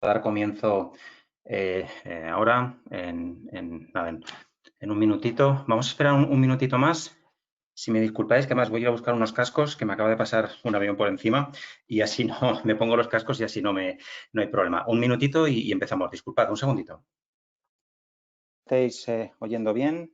dar comienzo ahora nada, en un minutito. Vamos a esperar un minutito más. Si me disculpáis, que además voy a ir a buscar unos cascos, que me acaba de pasar un avión por encima y así no me pongo los cascos y así no hay problema. Un minutito y empezamos. Disculpad, un segundito. ¿Estáis oyendo bien?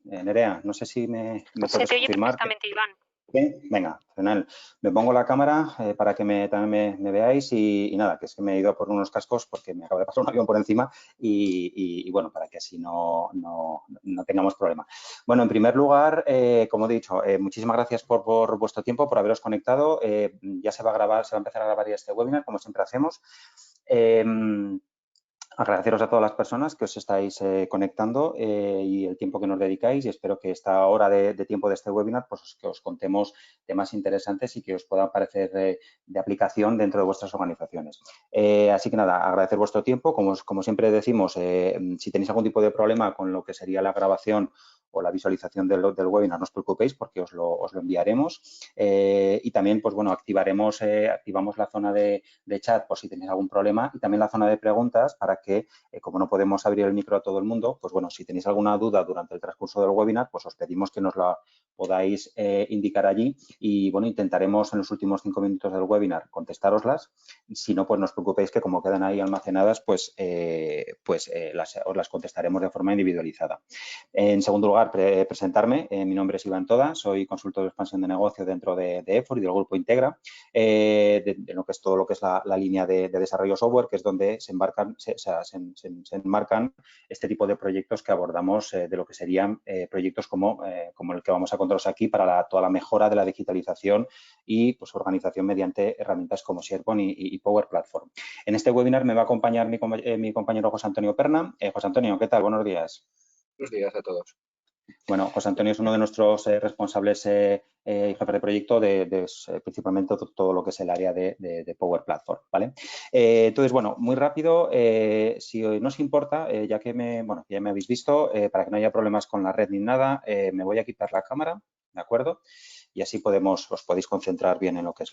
Nerea, no sé si me puedes Se te oye confirmar. perfectamente, Iván. Bien, venga, fenomenal. Me pongo la cámara para que también me veáis y nada, que es que me he ido por unos cascos porque me acaba de pasar un avión por encima y bueno, para que así no tengamos problema. Bueno, en primer lugar, como he dicho, muchísimas gracias por vuestro tiempo, por haberos conectado. Ya se va a empezar a grabar ya este webinar, como siempre hacemos. Agradeceros a todas las personas que os estáis conectando y el tiempo que nos dedicáis y espero que esta hora de tiempo de este webinar pues que os contemos temas interesantes y que os puedan parecer de aplicación dentro de vuestras organizaciones. Así que nada, agradecer vuestro tiempo. Como siempre decimos, si tenéis algún tipo de problema con lo que sería la grabación o la visualización del webinar, no os preocupéis porque os lo enviaremos y también, pues bueno, activamos la zona de chat por si tenéis algún problema y también la zona de preguntas para que, como no podemos abrir el micro a todo el mundo, pues bueno, si tenéis alguna duda durante el transcurso del webinar, pues os pedimos que nos la podáis indicar allí y, bueno, intentaremos en los últimos 5 minutos del webinar contestároslas. Si no, pues no os preocupéis que como quedan ahí almacenadas, pues os las contestaremos de forma individualizada. En segundo lugar, presentarme. Mi nombre es Iván Toda, soy consultor de expansión de negocio dentro de EFOR y del grupo Integra, de lo que es todo lo que es la línea de desarrollo software, que es donde se enmarcan este tipo de proyectos que abordamos de lo que serían proyectos como el que vamos a contaros aquí para toda la mejora de la digitalización y pues organización mediante herramientas como SharePoint y Power Platform. En este webinar me va a acompañar mi compañero José Antonio Perna. José Antonio, ¿qué tal? Buenos días. Buenos días a todos. Bueno, José Antonio es uno de nuestros responsables y jefe de proyecto principalmente todo lo que es el área de Power Platform, ¿vale? Entonces, bueno, muy rápido, si no os importa, ya que ya me habéis visto, para que no haya problemas con la red ni nada, me voy a quitar la cámara, ¿de acuerdo? Y así os podéis concentrar bien en lo que es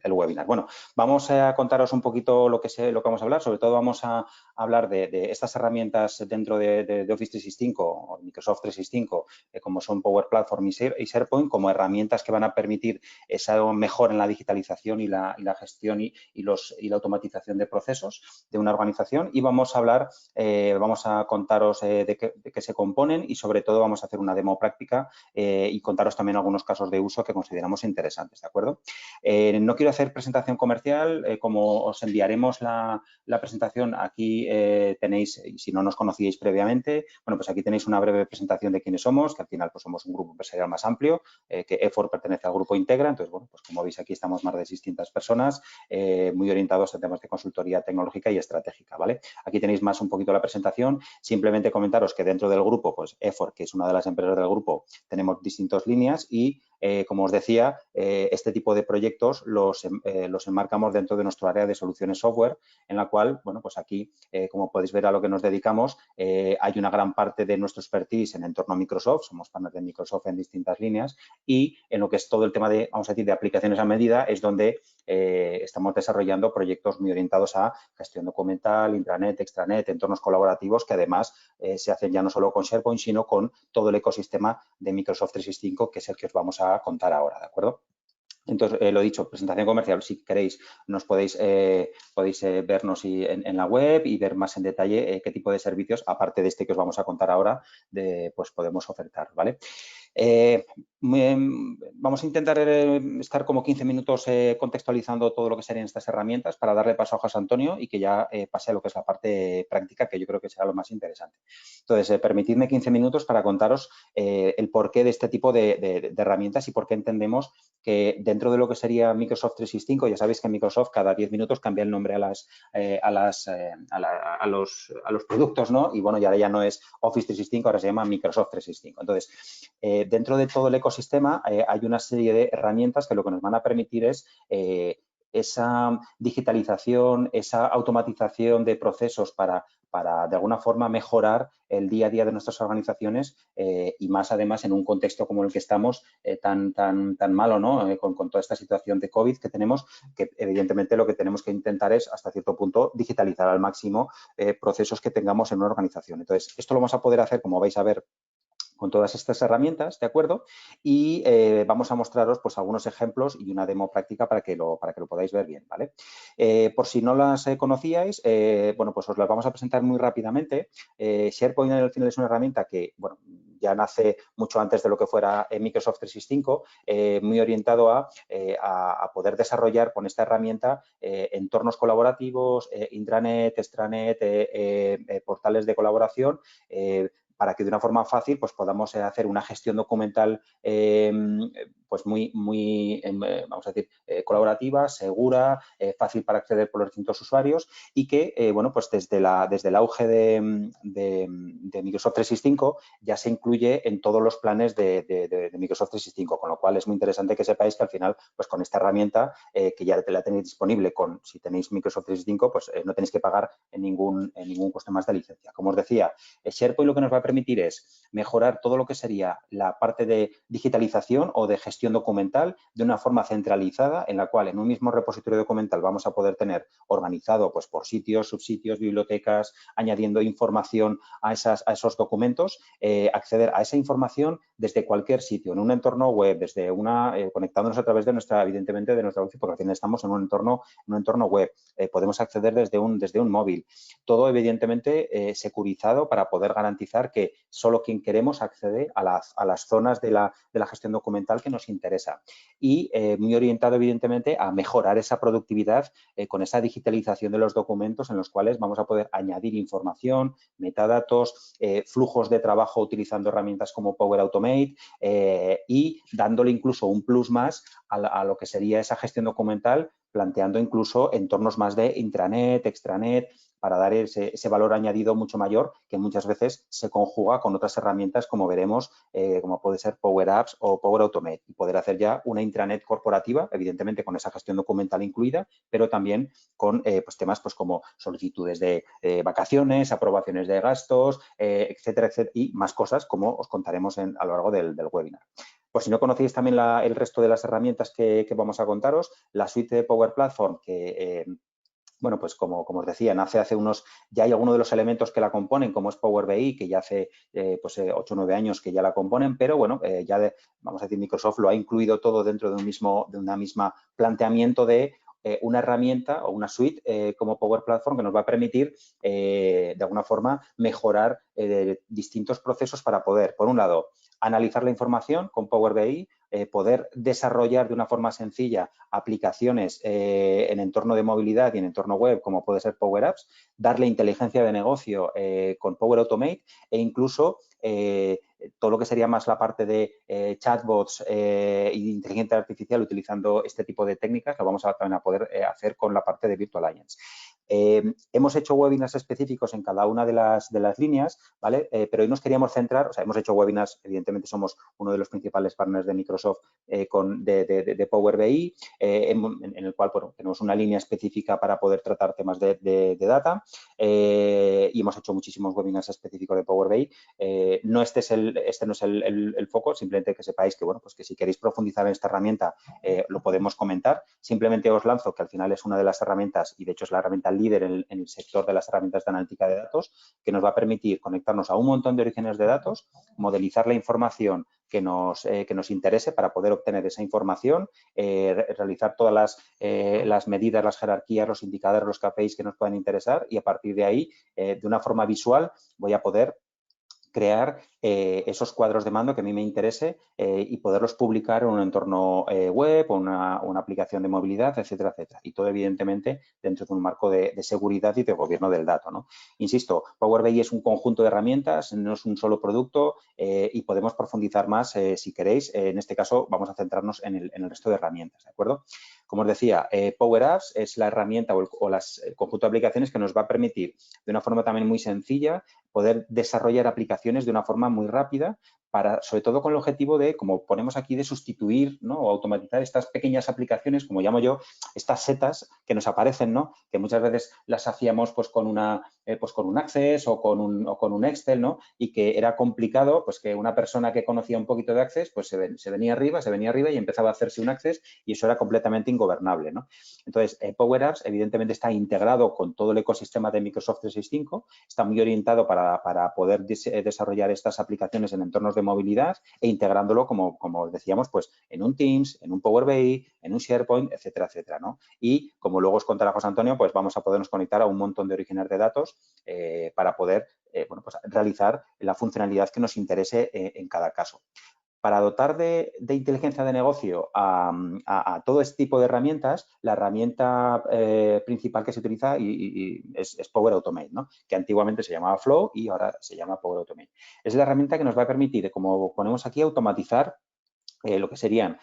el webinar. Bueno, vamos a contaros un poquito lo que vamos a hablar. Sobre todo vamos a hablar de estas herramientas dentro de Office 365 o Microsoft 365, como son Power Platform y SharePoint, como herramientas que van a permitir esa mejora en la digitalización y la gestión y la automatización de procesos de una organización. Y vamos a hablar, vamos a contaros de qué se componen y sobre todo vamos a hacer una demo práctica y contaros también algunos casos de uso que consideramos interesantes, ¿de acuerdo? No quiero hacer presentación comercial, como os enviaremos la presentación, aquí tenéis, si no nos conocíais previamente, bueno, pues aquí tenéis una breve presentación de quiénes somos, que al final pues somos un grupo empresarial más amplio, que EFOR pertenece al grupo Integra, entonces, bueno, pues como veis aquí estamos más de 600 personas, muy orientados a temas de consultoría tecnológica y estratégica, ¿vale? Aquí tenéis más un poquito la presentación, simplemente comentaros que dentro del grupo, pues EFOR, que es una de las empresas del grupo, tenemos distintas líneas y, como os decía, este tipo de proyectos los enmarcamos dentro de nuestro área de soluciones software, en la cual, bueno, pues aquí, como podéis ver a lo que nos dedicamos, hay una gran parte de nuestro expertise en entorno a Microsoft, somos partners de Microsoft en distintas líneas y en lo que es todo el tema de, vamos a decir, de aplicaciones a medida, es donde estamos desarrollando proyectos muy orientados a gestión documental, intranet, extranet, entornos colaborativos que además se hacen ya no solo con SharePoint, sino con todo el ecosistema de Microsoft 365, que es el que os vamos a contar ahora, ¿de acuerdo? Entonces, lo dicho, presentación comercial, si queréis, podéis vernos en la web y ver más en detalle qué tipo de servicios, aparte de este que os vamos a contar ahora, pues podemos ofertar, ¿vale? Vamos a intentar estar como 15 minutos contextualizando todo lo que serían estas herramientas para darle paso a José Antonio y que ya pase a lo que es la parte práctica, que yo creo que será lo más interesante. Entonces, permitidme 15 minutos para contaros el porqué de este tipo de herramientas y por qué entendemos que dentro de lo que sería Microsoft 365, ya sabéis que Microsoft cada 10 minutos cambia el nombre a los productos, ¿no? Y bueno, y ahora ya no es Office 365, ahora se llama Microsoft 365. Entonces, dentro de todo el ecosistema hay una serie de herramientas que lo que nos van a permitir es esa digitalización, esa automatización de procesos para de alguna forma mejorar el día a día de nuestras organizaciones y más además en un contexto como el que estamos tan malo, ¿no? Con toda esta situación de COVID que tenemos, que evidentemente lo que tenemos que intentar es hasta cierto punto digitalizar al máximo procesos que tengamos en una organización. Entonces, esto lo vamos a poder hacer, como vais a ver, con todas estas herramientas, ¿de acuerdo? Y vamos a mostraros pues algunos ejemplos y una demo práctica para que lo podáis ver bien, ¿vale? Por si no las conocíais, bueno, pues os las vamos a presentar muy rápidamente. SharePoint al final es una herramienta que, bueno, ya nace mucho antes de lo que fuera Microsoft 365, muy orientado a poder desarrollar con esta herramienta entornos colaborativos, intranet, extranet, portales de colaboración, para que de una forma fácil pues podamos hacer una gestión documental pues muy vamos a decir, colaborativa, segura, fácil para acceder por los distintos usuarios y que, bueno, pues desde el auge de Microsoft 365 ya se incluye en todos los planes de Microsoft 365, con lo cual es muy interesante que sepáis que al final, pues con esta herramienta que ya la tenéis disponible si tenéis Microsoft 365, pues no tenéis que pagar en ningún coste más de licencia. Como os decía, SharePoint lo que nos va a permitir es mejorar todo lo que sería la parte de digitalización o de gestión documental de una forma centralizada en la cual en un mismo repositorio documental vamos a poder tener organizado pues por sitios, subsitios, bibliotecas, añadiendo información a esos documentos, acceder a esa información desde cualquier sitio, en un entorno web, desde conectándonos a través de evidentemente de nuestra wifi, porque al final estamos en un entorno web, podemos acceder desde un móvil, todo evidentemente securizado para poder garantizar que solo quien queremos accede a las zonas de la gestión documental que nos interesa y muy orientado evidentemente a mejorar esa productividad con esa digitalización de los documentos en los cuales vamos a poder añadir información, metadatos, flujos de trabajo utilizando herramientas como Power Automate y dándole incluso un plus más a lo que sería esa gestión documental, planteando incluso entornos más de intranet, extranet, para dar ese valor añadido mucho mayor que muchas veces se conjuga con otras herramientas como veremos, como puede ser Power Apps o Power Automate y poder hacer ya una intranet corporativa, evidentemente con esa gestión documental incluida, pero también con pues temas pues como solicitudes de vacaciones, aprobaciones de gastos, etcétera, etcétera, y más cosas como os contaremos a lo largo del webinar. Por si no conocéis también el resto de las herramientas que vamos a contaros, la suite de Power Platform que bueno, pues como os decía, nace hace ya hay algunos de los elementos que la componen, como es Power BI, que ya hace 8 o 9 años que ya la componen, pero bueno, vamos a decir, Microsoft lo ha incluido todo dentro de una misma planteamiento de una herramienta o una suite como Power Platform que nos va a permitir, de alguna forma, mejorar distintos procesos para poder, por un lado, analizar la información con Power BI, poder desarrollar de una forma sencilla aplicaciones en entorno de movilidad y en entorno web, como puede ser Power Apps, darle inteligencia de negocio con Power Automate e incluso todo lo que sería más la parte de chatbots y inteligencia artificial utilizando este tipo de técnicas, lo vamos también a poder hacer con la parte de Virtual Agents. Hemos hecho webinars específicos en cada una de las líneas, ¿vale? Pero hoy nos queríamos centrar, o sea, hemos hecho webinars, evidentemente somos uno de los principales partners de Microsoft de Power BI, en el cual bueno, tenemos una línea específica para poder tratar temas de data y hemos hecho muchísimos webinars específicos de Power BI. No este no es el foco, simplemente que sepáis que, bueno, pues que si queréis profundizar en esta herramienta lo podemos comentar. Simplemente os lanzo que al final es una de las herramientas y de hecho es la herramienta líder en el sector de las herramientas de analítica de datos, que nos va a permitir conectarnos a un montón de orígenes de datos, modelizar la información que nos interese para poder obtener esa información, realizar todas las medidas, las jerarquías, los indicadores, los KPIs que nos puedan interesar y a partir de ahí, de una forma visual, voy a poder crear esos cuadros de mando que a mí me interese y poderlos publicar en un entorno web o una aplicación de movilidad, etcétera, etcétera. Y todo, evidentemente, dentro de un marco de seguridad y de gobierno del dato, ¿no? Insisto, Power BI es un conjunto de herramientas, no es un solo producto y podemos profundizar más si queréis. En este caso, vamos a centrarnos en el resto de herramientas, ¿de acuerdo? Como os decía, Power Apps es la herramienta o el conjunto de aplicaciones que nos va a permitir, de una forma también muy sencilla, poder desarrollar aplicaciones de una forma muy rápida sobre todo con el objetivo de, como ponemos aquí, de sustituir, ¿no? O automatizar estas pequeñas aplicaciones, como llamo yo, estas setas que nos aparecen, ¿no? Que muchas veces las hacíamos pues con un Access o con un Excel, ¿no? Y que era complicado, pues que una persona que conocía un poquito de Access, pues se venía arriba y empezaba a hacerse un Access y eso era completamente ingobernable, ¿no? Entonces, Power Apps evidentemente está integrado con todo el ecosistema de Microsoft 365, está muy orientado para poder desarrollar estas aplicaciones en entornos de movilidad e integrándolo, como decíamos, pues en un Teams, en un Power BI, en un SharePoint, etcétera, etcétera, ¿no? Y como luego os contará José Antonio, pues vamos a podernos conectar a un montón de orígenes de datos para poder bueno, pues realizar la funcionalidad que nos interese en cada caso. Para dotar de inteligencia de negocio a todo este tipo de herramientas, la herramienta principal que se utiliza es Power Automate, ¿no? Que antiguamente se llamaba Flow y ahora se llama Power Automate. Es la herramienta que nos va a permitir, como ponemos aquí, automatizar lo que serían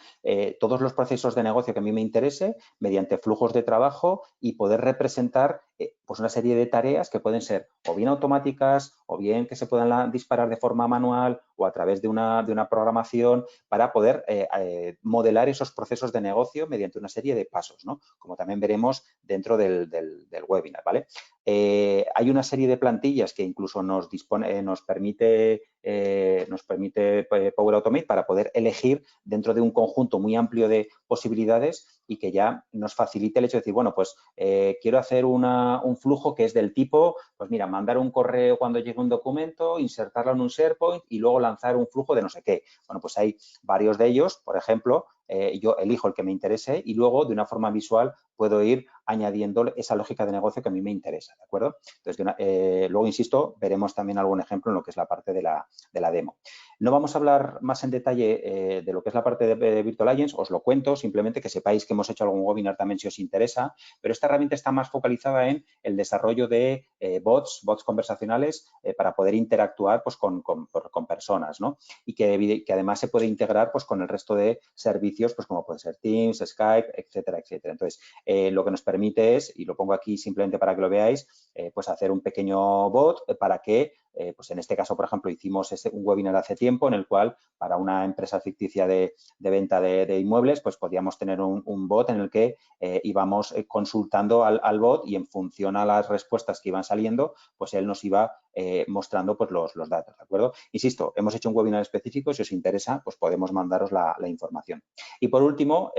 todos los procesos de negocio que a mí me interese mediante flujos de trabajo y poder representar pues una serie de tareas que pueden ser o bien automáticas o bien que se puedan disparar de forma manual o a través de una programación para poder modelar esos procesos de negocio mediante una serie de pasos, ¿no? Como también veremos dentro del webinar, ¿vale? Hay una serie de plantillas que incluso nos permite Power Automate para poder elegir dentro de un conjunto muy amplio de posibilidades y que ya nos facilite el hecho de decir, bueno, pues quiero hacer un flujo que es del tipo, pues mira, mandar un correo cuando llegue un documento, insertarlo en un SharePoint y luego lanzar un flujo de no sé qué. Bueno, pues hay varios de ellos, por ejemplo, yo elijo el que me interese y luego de una forma visual puedo ir añadiendo esa lógica de negocio que a mí me interesa, ¿de acuerdo? Entonces, luego, insisto, veremos también algún ejemplo en lo que es la parte de la demo. No vamos a hablar más en detalle de lo que es la parte de Virtual Agents, os lo cuento, simplemente que sepáis que hemos hecho algún webinar también si os interesa, pero esta herramienta está más focalizada en el desarrollo de bots conversacionales para poder interactuar pues, con personas, ¿no? Y que además se puede integrar pues, con el resto de servicios, pues como puede ser Teams, Skype, etcétera, etcétera. Entonces, lo que nos permite es, y lo pongo aquí simplemente para que lo veáis, pues hacer un pequeño bot para que pues en este caso, por ejemplo, hicimos un webinar hace tiempo en el cual para una empresa ficticia de venta de inmuebles, pues podíamos tener un bot en el que íbamos consultando al bot y en función a las respuestas que iban saliendo, pues él nos iba mostrando pues los datos, ¿de acuerdo? Insisto, hemos hecho un webinar específico, si os interesa, pues podemos mandaros la información. Y por último,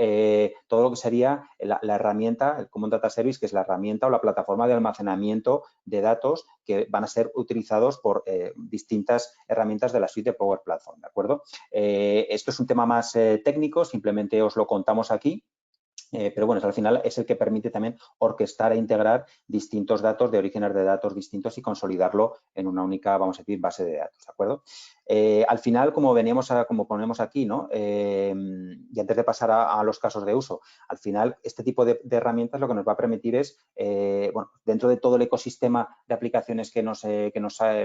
todo lo que sería la herramienta, el Common Data Service, que es la herramienta o la plataforma de almacenamiento de datos que van a ser utilizados por distintas herramientas de la suite de Power Platform, ¿de acuerdo? Esto es un tema más técnico, simplemente os lo contamos aquí. Pero bueno, al final es el que permite también orquestar e integrar distintos datos de orígenes de datos distintos y consolidarlo en una única, vamos a decir, base de datos, ¿de acuerdo? Al final, como ponemos aquí, ¿no? Y antes de pasar a los casos de uso, al final este tipo de herramientas lo que nos va a permitir es, bueno, dentro de todo el ecosistema de aplicaciones que nos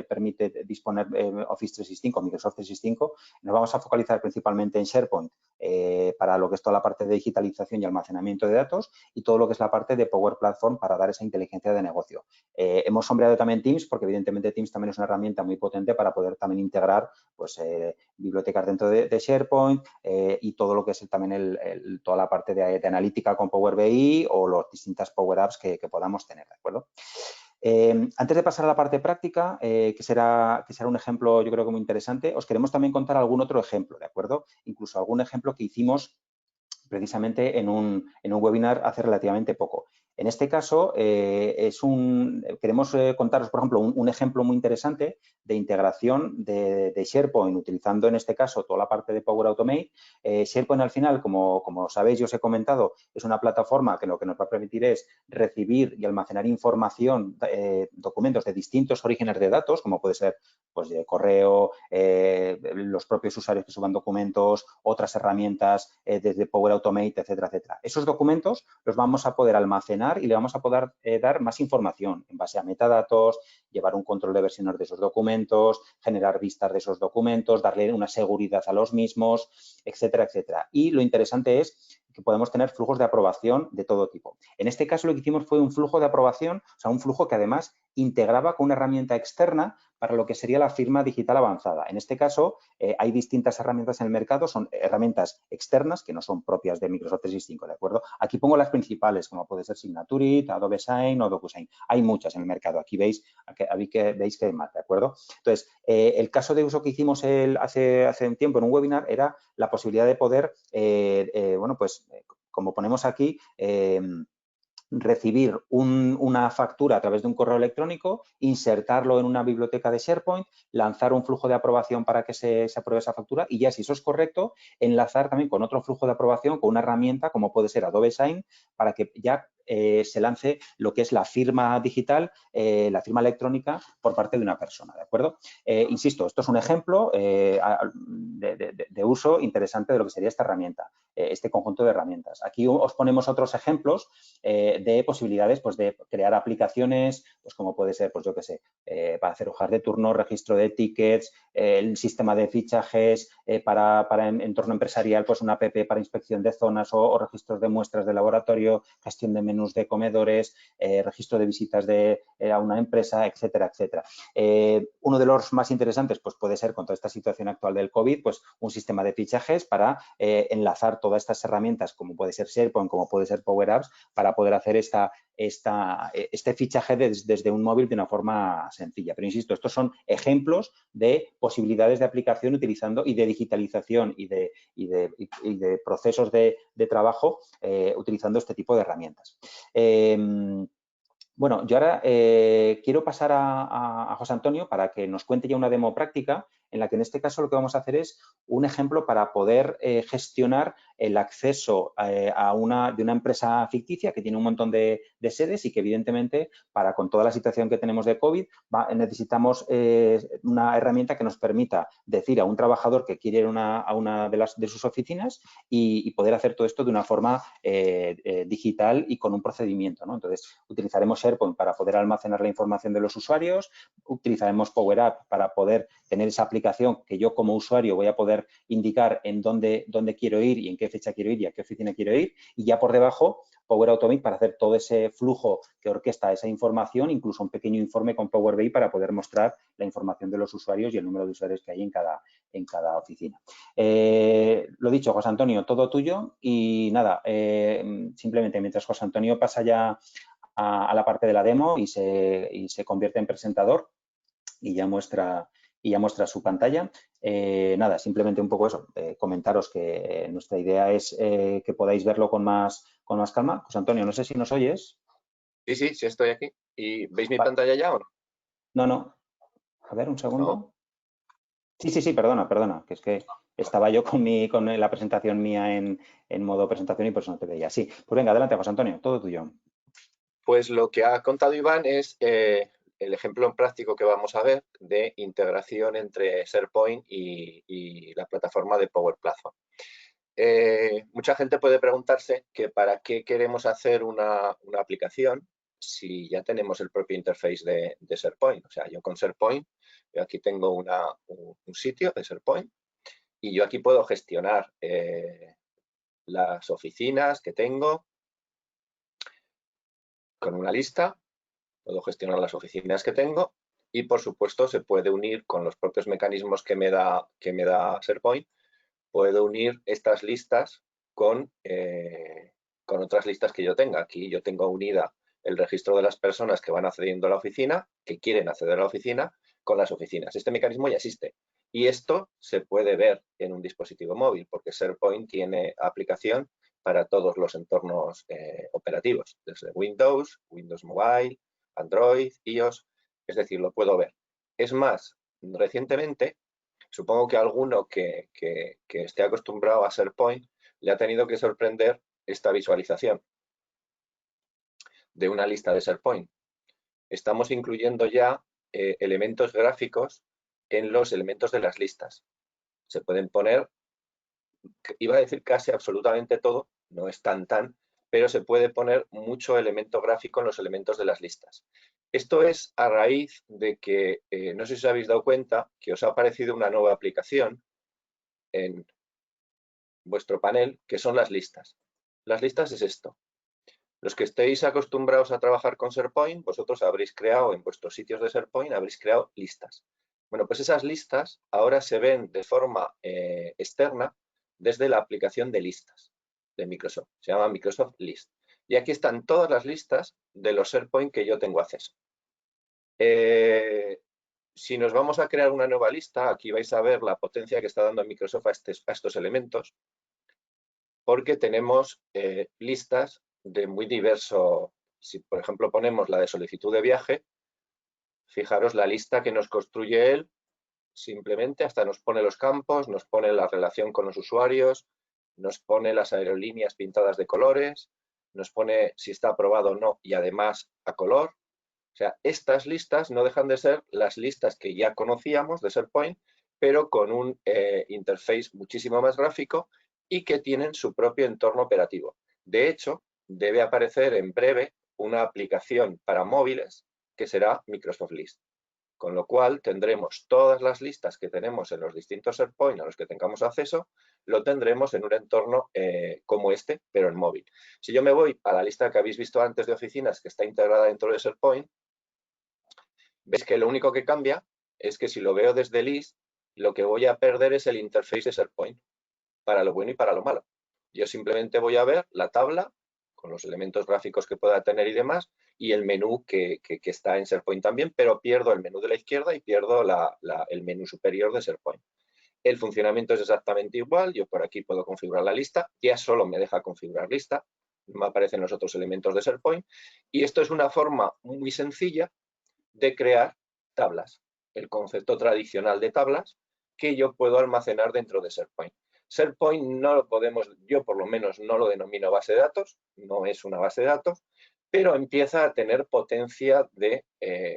permite disponer Office 365, Microsoft 365, nos vamos a focalizar principalmente en SharePoint para lo que es toda la parte de digitalización y almacenamiento de datos y todo lo que es la parte de Power Platform para dar esa inteligencia de negocio. Hemos sombreado también Teams porque evidentemente Teams también es una herramienta muy potente para poder también integrar pues, bibliotecas dentro de SharePoint y todo lo que es también toda la parte de analítica con Power BI o las distintas Power Apps que podamos tener, ¿de acuerdo? Antes de pasar a la parte práctica, que será un ejemplo yo creo que muy interesante, os queremos también contar algún otro ejemplo, ¿de acuerdo? Incluso algún ejemplo que hicimos precisamente en un webinar hace relativamente poco. En este caso, queremos contaros, por ejemplo, un ejemplo muy interesante de integración de SharePoint, utilizando en este caso toda la parte de Power Automate. SharePoint al final, como sabéis, yo os he comentado, es una plataforma que lo que nos va a permitir es recibir y almacenar información, documentos de distintos orígenes de datos, como puede ser pues, de correo, los propios usuarios que suban documentos, otras herramientas desde Power Automate, etcétera, etcétera. Esos documentos los vamos a poder almacenar y le vamos a poder dar más información en base a metadatos llevar un control de versiones de esos documentos, generar vistas de esos documentos, darle una seguridad a los mismos, etcétera, etcétera. Y lo interesante es que podemos tener flujos de aprobación de todo tipo. En este caso lo que hicimos fue un flujo de aprobación, o sea, un flujo que además integraba con una herramienta externa para lo que sería la firma digital avanzada. En este caso, hay distintas herramientas en el mercado, son herramientas externas que no son propias de Microsoft 365, ¿de acuerdo? Aquí pongo las principales, como puede ser Signaturit, Adobe Sign o DocuSign. Hay muchas en el mercado. Aquí veis que hay más, ¿de acuerdo? Entonces, el caso de uso que hicimos hace un tiempo en un webinar era la posibilidad de poder, bueno, pues, como ponemos aquí, recibir una factura a través de un correo electrónico, insertarlo en una biblioteca de SharePoint, lanzar un flujo de aprobación para que se apruebe esa factura y ya, si eso es correcto, enlazar también con otro flujo de aprobación, con una herramienta como puede ser Adobe Sign, para que ya se lance lo que es la firma digital, la firma electrónica por parte de una persona, ¿de acuerdo? Insisto, esto es un ejemplo de uso interesante de lo que sería esta herramienta, este conjunto de herramientas. Aquí os ponemos otros ejemplos de posibilidades, pues, de crear aplicaciones, pues, como puede ser, pues, yo qué sé, para hacer hojas de turno, registro de tickets, el sistema de fichajes, para entorno empresarial, pues, una app para inspección de zonas o registros de muestras de laboratorio, gestión de menús de comedores, registro de visitas a una empresa, etcétera, etcétera. Uno de los más interesantes, pues, puede ser, con toda esta situación actual del COVID, pues, un sistema de fichajes para enlazar todas estas herramientas, como puede ser SharePoint, como puede ser Power Apps, para poder hacer este fichaje desde un móvil de una forma sencilla. Pero insisto, estos son ejemplos de posibilidades de aplicación utilizando y de digitalización y de procesos de trabajo utilizando este tipo de herramientas. Bueno, yo ahora quiero pasar a José Antonio para que nos cuente ya una demo práctica en la que en este caso lo que vamos a hacer es un ejemplo para poder gestionar el acceso de una empresa ficticia que tiene un montón de sedes y que evidentemente con toda la situación que tenemos de COVID necesitamos una herramienta que nos permita decir a un trabajador que quiere ir a una de sus oficinas y poder hacer todo esto de una forma digital y con un procedimiento, ¿no? Entonces, utilizaremos SharePoint para poder almacenar la información de los usuarios, utilizaremos Power App para poder tener esa aplicación que yo como usuario voy a poder indicar en dónde quiero ir y en qué fecha quiero ir y a qué oficina quiero ir, y ya por debajo Power Automate para hacer todo ese flujo que orquesta esa información, incluso un pequeño informe con Power BI para poder mostrar la información de los usuarios y el número de usuarios que hay en cada oficina. Lo dicho, José Antonio, todo tuyo y nada, simplemente mientras José Antonio pasa ya a la parte de la demo y se convierte en presentador y ya muestra su pantalla. Nada, simplemente un poco eso, comentaros que nuestra idea es que podáis verlo con más calma. José Antonio, no sé si nos oyes. Sí, sí estoy aquí. ¿Y veis mi pantalla ya o no? No. A ver, un segundo. No. Sí, perdona, que es que estaba yo con la presentación mía en modo presentación y por eso no te veía. Sí, pues venga, adelante, José Antonio, todo tuyo. Pues lo que ha contado Iván es el ejemplo práctico que vamos a ver de integración entre SharePoint y la plataforma de Power Platform. Mucha gente puede preguntarse que para qué queremos hacer una aplicación si ya tenemos el propio interface de SharePoint. O sea, yo con SharePoint, yo aquí tengo un sitio de SharePoint y yo aquí puedo gestionar las oficinas que tengo con una lista, puedo gestionar las oficinas que tengo y, por supuesto, se puede unir con los propios mecanismos que me da SharePoint. Puedo unir estas listas con otras listas que yo tenga. Aquí yo tengo unida el registro de las personas que van accediendo a la oficina, que quieren acceder a la oficina, con las oficinas. Este mecanismo ya existe. Y esto se puede ver en un dispositivo móvil, porque SharePoint tiene aplicación para todos los entornos operativos, desde Windows, Windows Mobile, Android, iOS, es decir, lo puedo ver. Es más, recientemente, supongo que alguno que esté acostumbrado a SharePoint le ha tenido que sorprender esta visualización de una lista de SharePoint. Estamos incluyendo ya elementos gráficos en los elementos de las listas. Se pueden poner, iba a decir casi absolutamente todo, no es tan, pero se puede poner mucho elemento gráfico en los elementos de las listas. Esto es a raíz de que, no sé si os habéis dado cuenta, que os ha aparecido una nueva aplicación en vuestro panel, que son las listas. Las listas es esto. Los que estéis acostumbrados a trabajar con SharePoint, vosotros habréis creado en vuestros sitios de SharePoint, habréis creado listas. Bueno, pues esas listas ahora se ven de forma externa desde la aplicación de listas de Microsoft. Se llama Microsoft List. Y aquí están todas las listas de los SharePoint que yo tengo acceso. Si nos vamos a crear una nueva lista, aquí vais a ver la potencia que está dando Microsoft a estos elementos, porque tenemos listas de muy diverso. Si, por ejemplo, ponemos la de solicitud de viaje, fijaros la lista que nos construye él, simplemente hasta nos pone los campos, nos pone la relación con los usuarios, nos pone las aerolíneas pintadas de colores, nos pone si está aprobado o no y además a color. O sea, estas listas no dejan de ser las listas que ya conocíamos de SharePoint, pero con un interface muchísimo más gráfico y que tienen su propio entorno operativo. De hecho, debe aparecer en breve una aplicación para móviles que será Microsoft List. Con lo cual tendremos todas las listas que tenemos en los distintos SharePoint a los que tengamos acceso, lo tendremos en un entorno como este, pero en móvil. Si yo me voy a la lista que habéis visto antes de oficinas, que está integrada dentro de SharePoint, veis que lo único que cambia es que si lo veo desde List, lo que voy a perder es el interface de SharePoint, para lo bueno y para lo malo. Yo simplemente voy a ver la tabla con los elementos gráficos que pueda tener y demás, y el menú que está en SharePoint también, pero pierdo el menú de la izquierda y pierdo el menú superior de SharePoint. El funcionamiento es exactamente igual, yo por aquí puedo configurar la lista, ya solo me deja configurar lista, no me aparecen los otros elementos de SharePoint, y esto es una forma muy sencilla de crear tablas, el concepto tradicional de tablas que yo puedo almacenar dentro de SharePoint. SharePoint no lo podemos, yo por lo menos no lo denomino base de datos, no es una base de datos, pero empieza a tener potencia de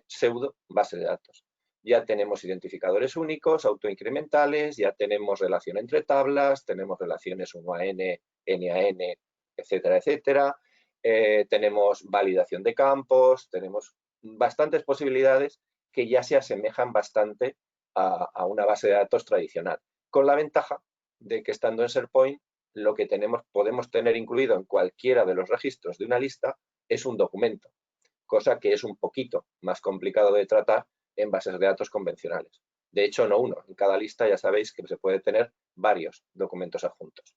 pseudo base de datos. Ya tenemos identificadores únicos, autoincrementales, ya tenemos relación entre tablas, tenemos relaciones 1 a n, n a n, etcétera, etcétera. Tenemos validación de campos, tenemos bastantes posibilidades que ya se asemejan bastante a una base de datos tradicional, con la ventaja de que estando en SharePoint lo que podemos tener incluido en cualquiera de los registros de una lista es un documento, cosa que es un poquito más complicado de tratar en bases de datos convencionales. De hecho, no uno, en cada lista ya sabéis que se puede tener varios documentos adjuntos.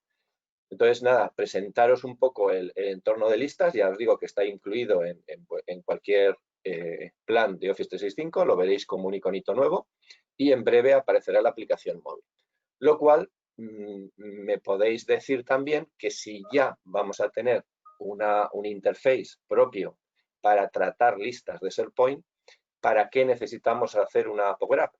Entonces, nada, presentaros un poco el entorno de listas, ya os digo que está incluido en cualquier plan de Office 365, lo veréis como un iconito nuevo y en breve aparecerá la aplicación móvil. Lo cual me podéis decir también que si ya vamos a tener un interface propio para tratar listas de SharePoint, ¿para qué necesitamos hacer una Power App?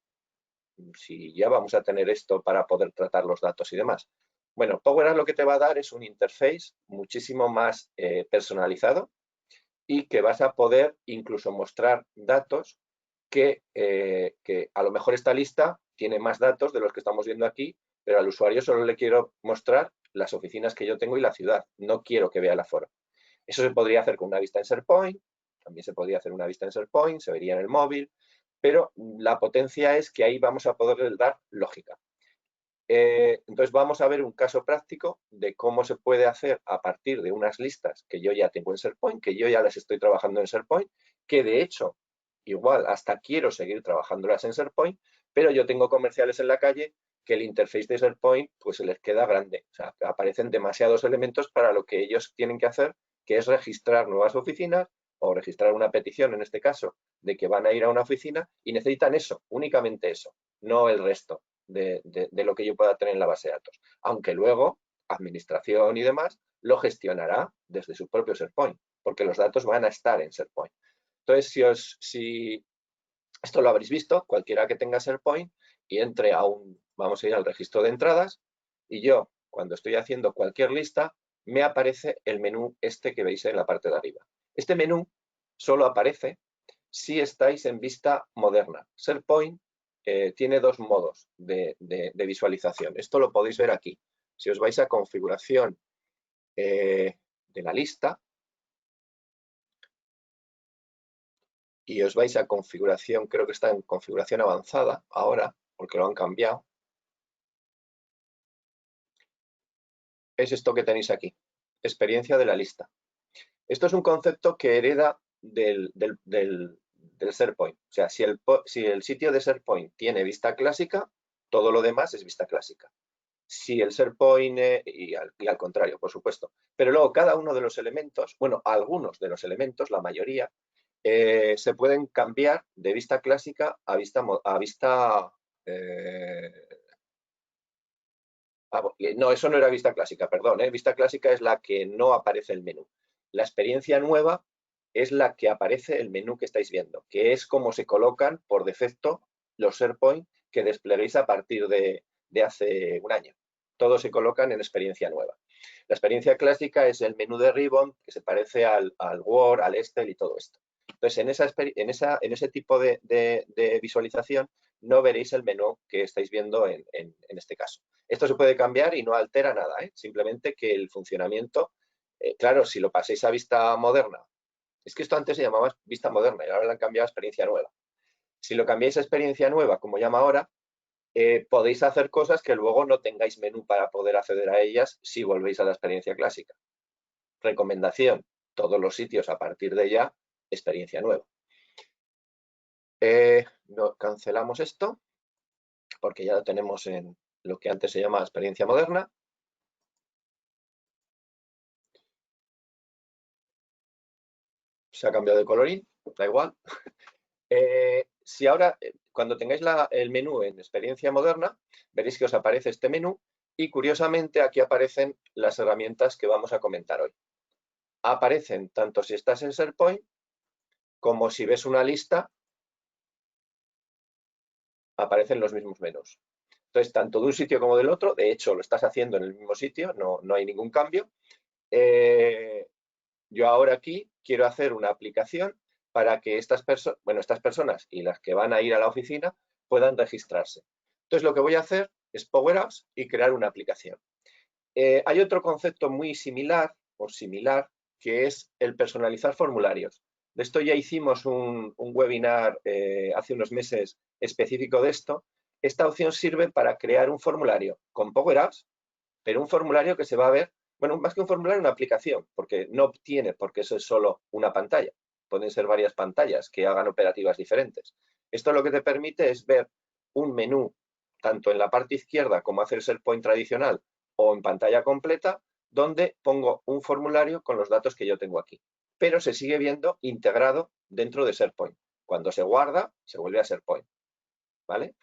Si ya vamos a tener esto para poder tratar los datos y demás. Bueno, Power App lo que te va a dar es un interface muchísimo más personalizado y que vas a poder incluso mostrar datos que a lo mejor esta lista tiene más datos de los que estamos viendo aquí, pero al usuario solo le quiero mostrar las oficinas que yo tengo y la ciudad. No quiero que vea el aforo. Eso se podría hacer con una vista en SharePoint, también se podría hacer una vista en SharePoint, se vería en el móvil, pero la potencia es que ahí vamos a poder dar lógica. Entonces vamos a ver un caso práctico de cómo se puede hacer a partir de unas listas que yo ya tengo en SharePoint, que yo ya las estoy trabajando en SharePoint, que de hecho igual hasta quiero seguir trabajándolas en SharePoint, pero yo tengo comerciales en la calle que el interface de SharePoint pues se les queda grande. O sea, aparecen demasiados elementos para lo que ellos tienen que hacer, que es registrar nuevas oficinas o registrar una petición, en este caso, de que van a ir a una oficina y necesitan eso, únicamente eso, no el resto de lo que yo pueda tener en la base de datos. Aunque luego, administración y demás, lo gestionará desde su propio SharePoint, porque los datos van a estar en SharePoint. Entonces, si esto lo habréis visto, cualquiera que tenga SharePoint y entre vamos a ir al registro de entradas, y yo, cuando estoy haciendo cualquier lista, me aparece el menú este que veis en la parte de arriba. Este menú solo aparece si estáis en vista moderna. SharePoint tiene dos modos de visualización. Esto lo podéis ver aquí. Si os vais a configuración, la lista y os vais a configuración, creo que está en configuración avanzada ahora, porque lo han cambiado. Es esto que tenéis aquí, experiencia de la lista. Esto es un concepto que hereda del SharePoint. O sea, si el sitio de SharePoint tiene vista clásica, todo lo demás es vista clásica. Si el SharePoint, y al contrario, por supuesto. Pero luego cada uno de los elementos, bueno, algunos de los elementos, la mayoría, se pueden cambiar de vista clásica a vista no, eso no era vista clásica, perdón. Vista clásica es la que no aparece el menú. La experiencia nueva es la que aparece el menú que estáis viendo, que es como se colocan por defecto los SharePoint que despleguéis a partir de hace un año. Todos se colocan en experiencia nueva. La experiencia clásica es el menú de Ribbon, que se parece al Word, al Excel y todo esto. Entonces, en ese tipo de visualización no veréis el menú que estáis viendo en este caso. Esto se puede cambiar y no altera nada, simplemente que el funcionamiento, claro, si lo paséis a vista moderna, es que esto antes se llamaba vista moderna y ahora le han cambiado a experiencia nueva. Si lo cambiáis a experiencia nueva, como llama ahora, podéis hacer cosas que luego no tengáis menú para poder acceder a ellas si volvéis a la experiencia clásica. Recomendación, todos los sitios a partir de ya, experiencia nueva. No, cancelamos esto porque ya lo tenemos en lo que antes se llama experiencia moderna. Se ha cambiado de colorín, da igual. Si ahora, cuando tengáis el menú en experiencia moderna, veréis que os aparece este menú y curiosamente aquí aparecen las herramientas que vamos a comentar hoy. Aparecen tanto si estás en SharePoint como si ves una lista, aparecen los mismos menús. Entonces, tanto de un sitio como del otro, de hecho lo estás haciendo en el mismo sitio, no hay ningún cambio. Yo ahora aquí quiero hacer una aplicación para que estas personas y las que van a ir a la oficina puedan registrarse. Entonces, lo que voy a hacer es Power Apps y crear una aplicación. Hay otro concepto muy similar que es el personalizar formularios. De esto ya hicimos un webinar hace unos meses específico de esto. Esta opción sirve para crear un formulario con Power Apps, pero un formulario que se va a ver, bueno, más que un formulario, una aplicación, porque no obtiene, porque eso es solo una pantalla. Pueden ser varias pantallas que hagan operativas diferentes. Esto lo que te permite es ver un menú, tanto en la parte izquierda como hacer el SharePoint tradicional o en pantalla completa, donde pongo un formulario con los datos que yo tengo aquí. Pero se sigue viendo integrado dentro de SharePoint. Cuando se guarda, se vuelve a SharePoint. ¿Vale?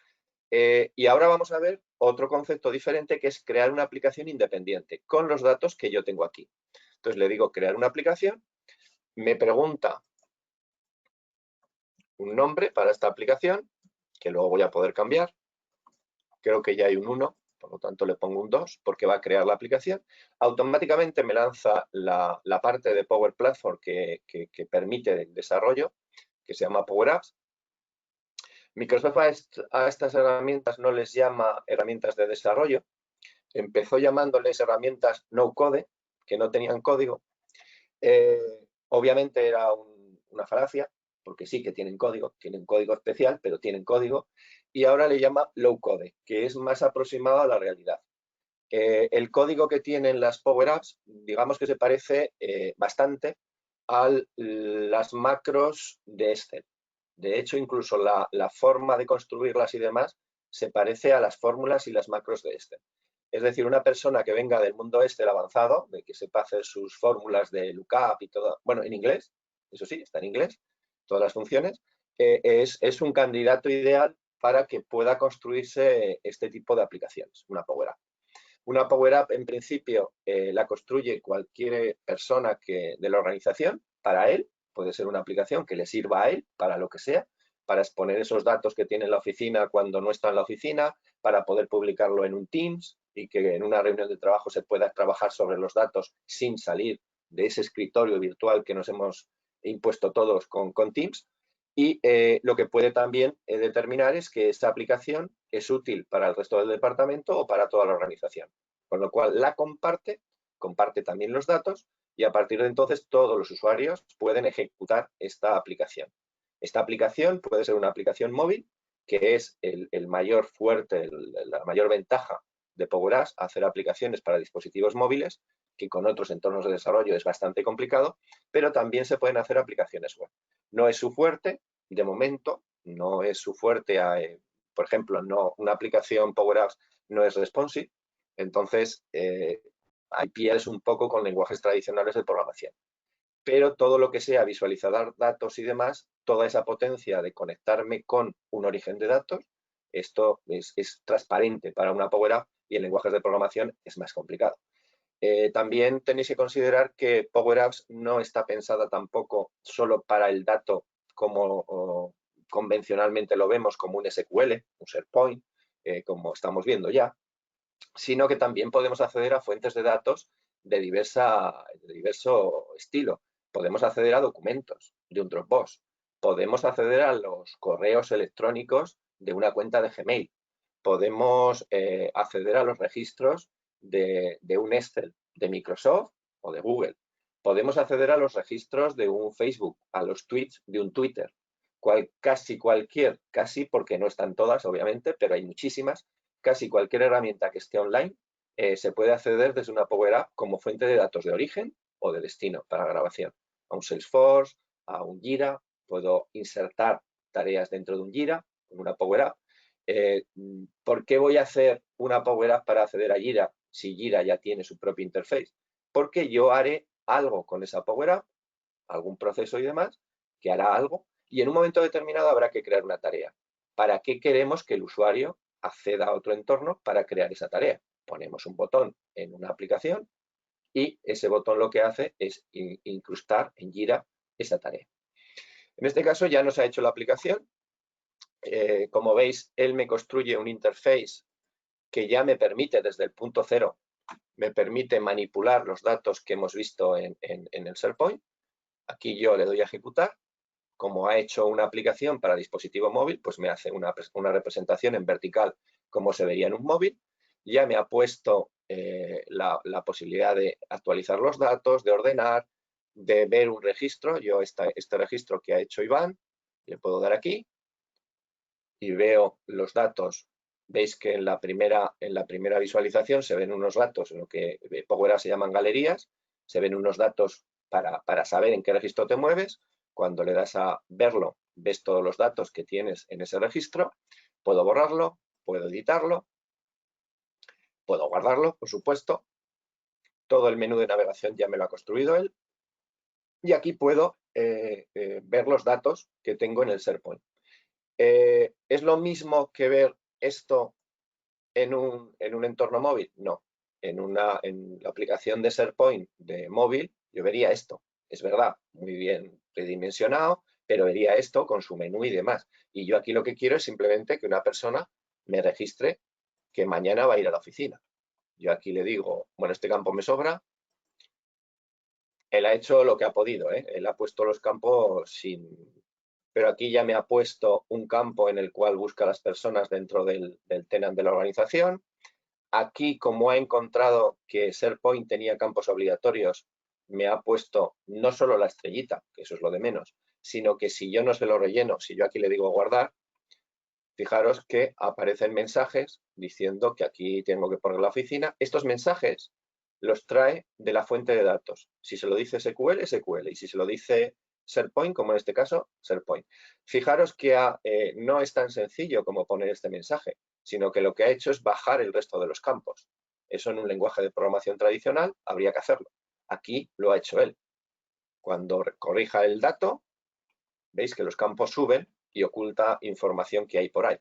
Y ahora vamos a ver otro concepto diferente que es crear una aplicación independiente con los datos que yo tengo aquí. Entonces le digo crear una aplicación, me pregunta un nombre para esta aplicación, que luego voy a poder cambiar. Creo que ya hay un 1, por lo tanto le pongo un 2 porque va a crear la aplicación. Automáticamente me lanza la parte de Power Platform que permite el desarrollo, que se llama Power Apps. Microsoft a estas herramientas no les llama herramientas de desarrollo. Empezó llamándoles herramientas no code, que no tenían código. Obviamente era una falacia, porque sí que tienen código especial, pero tienen código. Y ahora le llama low code, que es más aproximado a la realidad. El código que tienen las Power Apps, digamos que se parece bastante a las macros de Excel. De hecho, incluso la forma de construirlas y demás se parece a las fórmulas y las macros de Excel. Es decir, una persona que venga del mundo Excel avanzado, de que sepa hacer sus fórmulas de lookup y todo, bueno, en inglés, eso sí, está en inglés, todas las funciones, es un candidato ideal para que pueda construirse este tipo de aplicaciones, una Power App. Una Power App, en principio, la construye cualquier persona de la organización para él. Puede ser una aplicación que le sirva a él para lo que sea, para exponer esos datos que tiene en la oficina cuando no está en la oficina, para poder publicarlo en un Teams y que en una reunión de trabajo se pueda trabajar sobre los datos sin salir de ese escritorio virtual que nos hemos impuesto todos con Teams. Y lo que puede también determinar es que esta aplicación es útil para el resto del departamento o para toda la organización. Con lo cual la comparte también los datos y a partir de entonces todos los usuarios pueden ejecutar esta aplicación. Esta aplicación puede ser una aplicación móvil, que es el mayor fuerte, la mayor ventaja de Power Apps, hacer aplicaciones para dispositivos móviles, que con otros entornos de desarrollo es bastante complicado, pero también se pueden hacer aplicaciones web. No es su fuerte, de momento, no es su fuerte, por ejemplo, una aplicación Power Apps no es responsive, entonces ahí pierdes un poco con lenguajes tradicionales de programación. Pero todo lo que sea visualizar datos y demás, toda esa potencia de conectarme con un origen de datos, esto es transparente para una Power App y en lenguajes de programación es más complicado. También tenéis que considerar que Power Apps no está pensada tampoco solo para el dato como convencionalmente lo vemos, como un SQL, un SharePoint, como estamos viendo ya, sino que también podemos acceder a fuentes de datos de diverso estilo. Podemos acceder a documentos de un Dropbox, podemos acceder a los correos electrónicos de una cuenta de Gmail, podemos acceder a los registros de un Excel de Microsoft o de Google, podemos acceder a los registros de un Facebook, a los tweets de un Twitter, casi porque no están todas, obviamente, pero hay muchísimas, casi cualquier herramienta que esté online se puede acceder desde una Power App como fuente de datos de origen o de destino para grabación. A un Salesforce, a un Jira, puedo insertar tareas dentro de un Jira, con una Power App. ¿Por qué voy a hacer una Power App para acceder a Jira si Jira ya tiene su propio interface? Porque yo haré algo con esa Power App, algún proceso y demás, que hará algo, y en un momento determinado habrá que crear una tarea. ¿Para qué queremos que el usuario acceda a otro entorno para crear esa tarea? Ponemos un botón en una aplicación y ese botón lo que hace es incrustar en Jira esa tarea. En este caso ya nos ha hecho la aplicación. Como veis, él me construye un interface que ya me permite desde el punto cero, me permite manipular los datos que hemos visto en el SharePoint. Aquí yo le doy a ejecutar. Como ha hecho una aplicación para dispositivo móvil, pues me hace una representación en vertical como se vería en un móvil. Ya me ha puesto la posibilidad de actualizar los datos, de ordenar, de ver un registro. Yo este registro que ha hecho Iván, le puedo dar aquí y veo los datos. Veis que en la primera visualización se ven unos datos en lo que Power Apps se llaman galerías, se ven unos datos para saber en qué registro te mueves. Cuando le das a verlo, ves todos los datos que tienes en ese registro. Puedo borrarlo, puedo editarlo, puedo guardarlo, por supuesto. Todo el menú de navegación ya me lo ha construido él. Y aquí puedo ver los datos que tengo en el SharePoint. ¿Es lo mismo que ver esto en un entorno móvil? No. En la aplicación de SharePoint de móvil, yo vería esto. Es verdad, muy bien redimensionado, pero vería esto con su menú y demás. Y yo aquí lo que quiero es simplemente que una persona me registre que mañana va a ir a la oficina. Yo aquí le digo, bueno, este campo me sobra. Él ha hecho lo que ha podido, ¿eh? Él ha puesto los campos sin... Pero aquí ya me ha puesto un campo en el cual busca a las personas dentro del tenant de la organización. Aquí, como ha encontrado que SharePoint tenía campos obligatorios, me ha puesto no solo la estrellita, que eso es lo de menos, sino que si yo no se lo relleno, si yo aquí le digo guardar, fijaros que aparecen mensajes diciendo que aquí tengo que poner la oficina. Estos mensajes los trae de la fuente de datos. Si se lo dice SQL, SQL. Y si se lo dice SharePoint, como en este caso, SharePoint. Fijaros que no es tan sencillo como poner este mensaje, sino que lo que ha hecho es bajar el resto de los campos. Eso en un lenguaje de programación tradicional habría que hacerlo. Aquí lo ha hecho él. Cuando corrija el dato, veis que los campos suben y oculta información que hay por ahí.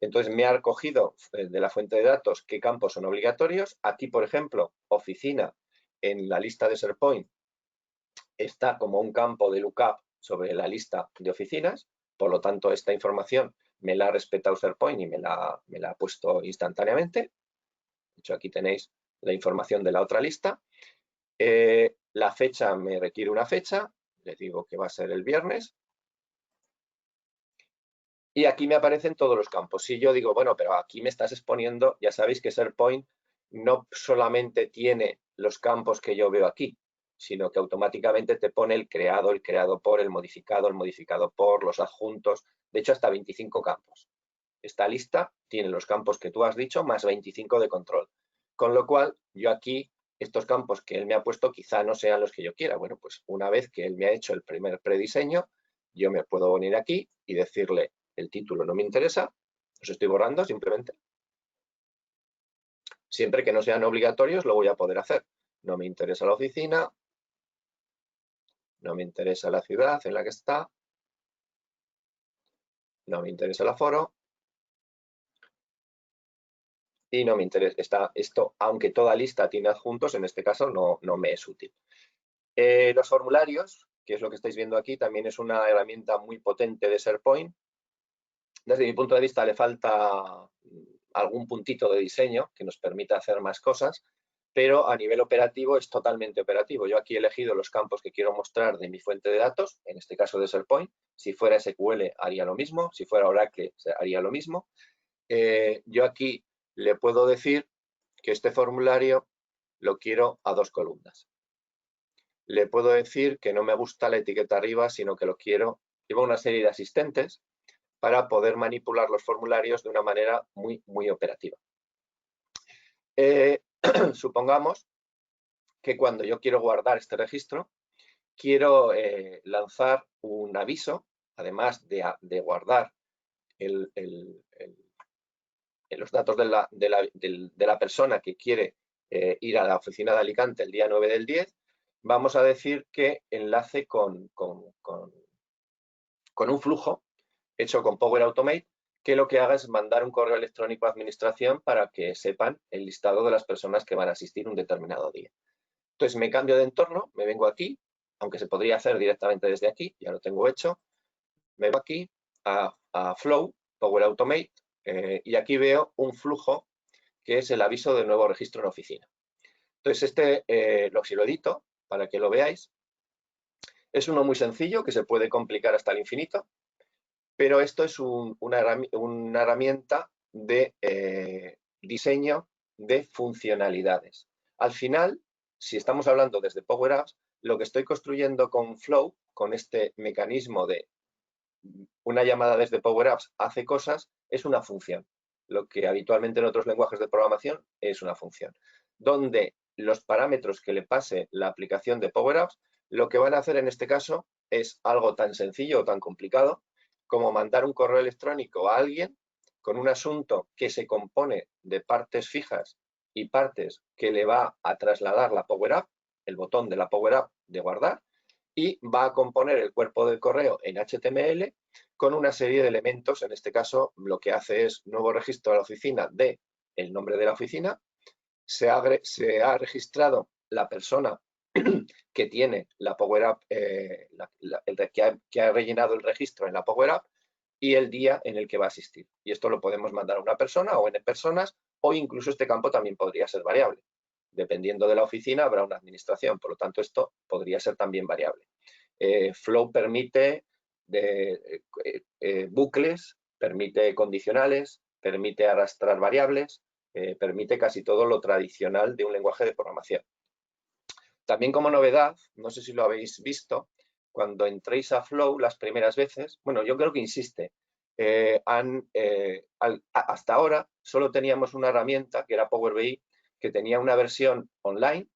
Entonces me ha recogido de la fuente de datos qué campos son obligatorios. Aquí, por ejemplo, oficina, en la lista de SharePoint está como un campo de lookup sobre la lista de oficinas. Por lo tanto, esta información me la ha respetado SharePoint y me la ha puesto instantáneamente. De hecho, aquí tenéis la información de la otra lista. La fecha me requiere una fecha. Le digo que va a ser el viernes. Y aquí me aparecen todos los campos. Si yo digo, bueno, pero aquí me estás exponiendo, ya sabéis que SharePoint no solamente tiene los campos que yo veo aquí, sino que automáticamente te pone el creado por, el modificado por, los adjuntos, de hecho hasta 25 campos. Esta lista tiene los campos que tú has dicho más 25 de control, con lo cual yo aquí estos campos que él me ha puesto quizá no sean los que yo quiera. Bueno, pues una vez que él me ha hecho el primer prediseño, yo me puedo venir aquí y decirle el título no me interesa, los estoy borrando simplemente. Siempre que no sean obligatorios lo voy a poder hacer. No me interesa la oficina, no me interesa la ciudad en la que está, no me interesa el aforo y no me interesa esto, aunque toda lista tiene adjuntos, en este caso no me es útil. Los formularios, que es lo que estáis viendo aquí, también es una herramienta muy potente de SharePoint. Desde mi punto de vista le falta algún puntito de diseño que nos permita hacer más cosas, pero a nivel operativo es totalmente operativo. Yo aquí he elegido los campos que quiero mostrar de mi fuente de datos, en este caso de SharePoint. Si fuera SQL haría lo mismo, si fuera Oracle haría lo mismo. Yo aquí le puedo decir que este formulario lo quiero a 2 columnas. Le puedo decir que no me gusta la etiqueta arriba, sino que lo quiero. Lleva una serie de asistentes para poder manipular los formularios de una manera muy, muy operativa. Supongamos que cuando yo quiero guardar este registro, quiero lanzar un aviso, además de guardar los datos de la persona que quiere ir a la oficina de Alicante el día 9 del 10, vamos a decir que enlace con un flujo hecho con Power Automate, que lo que haga es mandar un correo electrónico a administración para que sepan el listado de las personas que van a asistir un determinado día. Entonces me cambio de entorno, me vengo aquí, aunque se podría hacer directamente desde aquí, ya lo tengo hecho, me vengo aquí a Flow, Power Automate, y aquí veo un flujo que es el aviso de nuevo registro en oficina. Entonces si lo edito para que lo veáis, es uno muy sencillo que se puede complicar hasta el infinito, pero esto es una herramienta de diseño de funcionalidades. Al final, si estamos hablando desde Power Apps, lo que estoy construyendo con Flow, con este mecanismo de una llamada desde Power Apps hace cosas, es una función. Lo que habitualmente en otros lenguajes de programación es una función, donde los parámetros que le pase la aplicación de Power Apps, lo que van a hacer en este caso es algo tan sencillo o tan complicado como mandar un correo electrónico a alguien con un asunto que se compone de partes fijas y partes que le va a trasladar la Power App, el botón de la Power App de guardar, y va a componer el cuerpo del correo en HTML con una serie de elementos. En este caso, lo que hace es nuevo registro de la oficina de el nombre de la oficina, se ha registrado la persona que tiene la Power App, que ha rellenado el registro en la Power App y el día en el que va a asistir. Y esto lo podemos mandar a una persona o n personas, o incluso este campo también podría ser variable. Dependiendo de la oficina habrá una administración, por lo tanto esto podría ser también variable. Flow permite bucles, permite condicionales, permite arrastrar variables, permite casi todo lo tradicional de un lenguaje de programación. También como novedad, no sé si lo habéis visto, cuando entréis a Flow las primeras veces, bueno, yo creo que insiste, hasta ahora solo teníamos una herramienta que era Power BI, que tenía una versión online,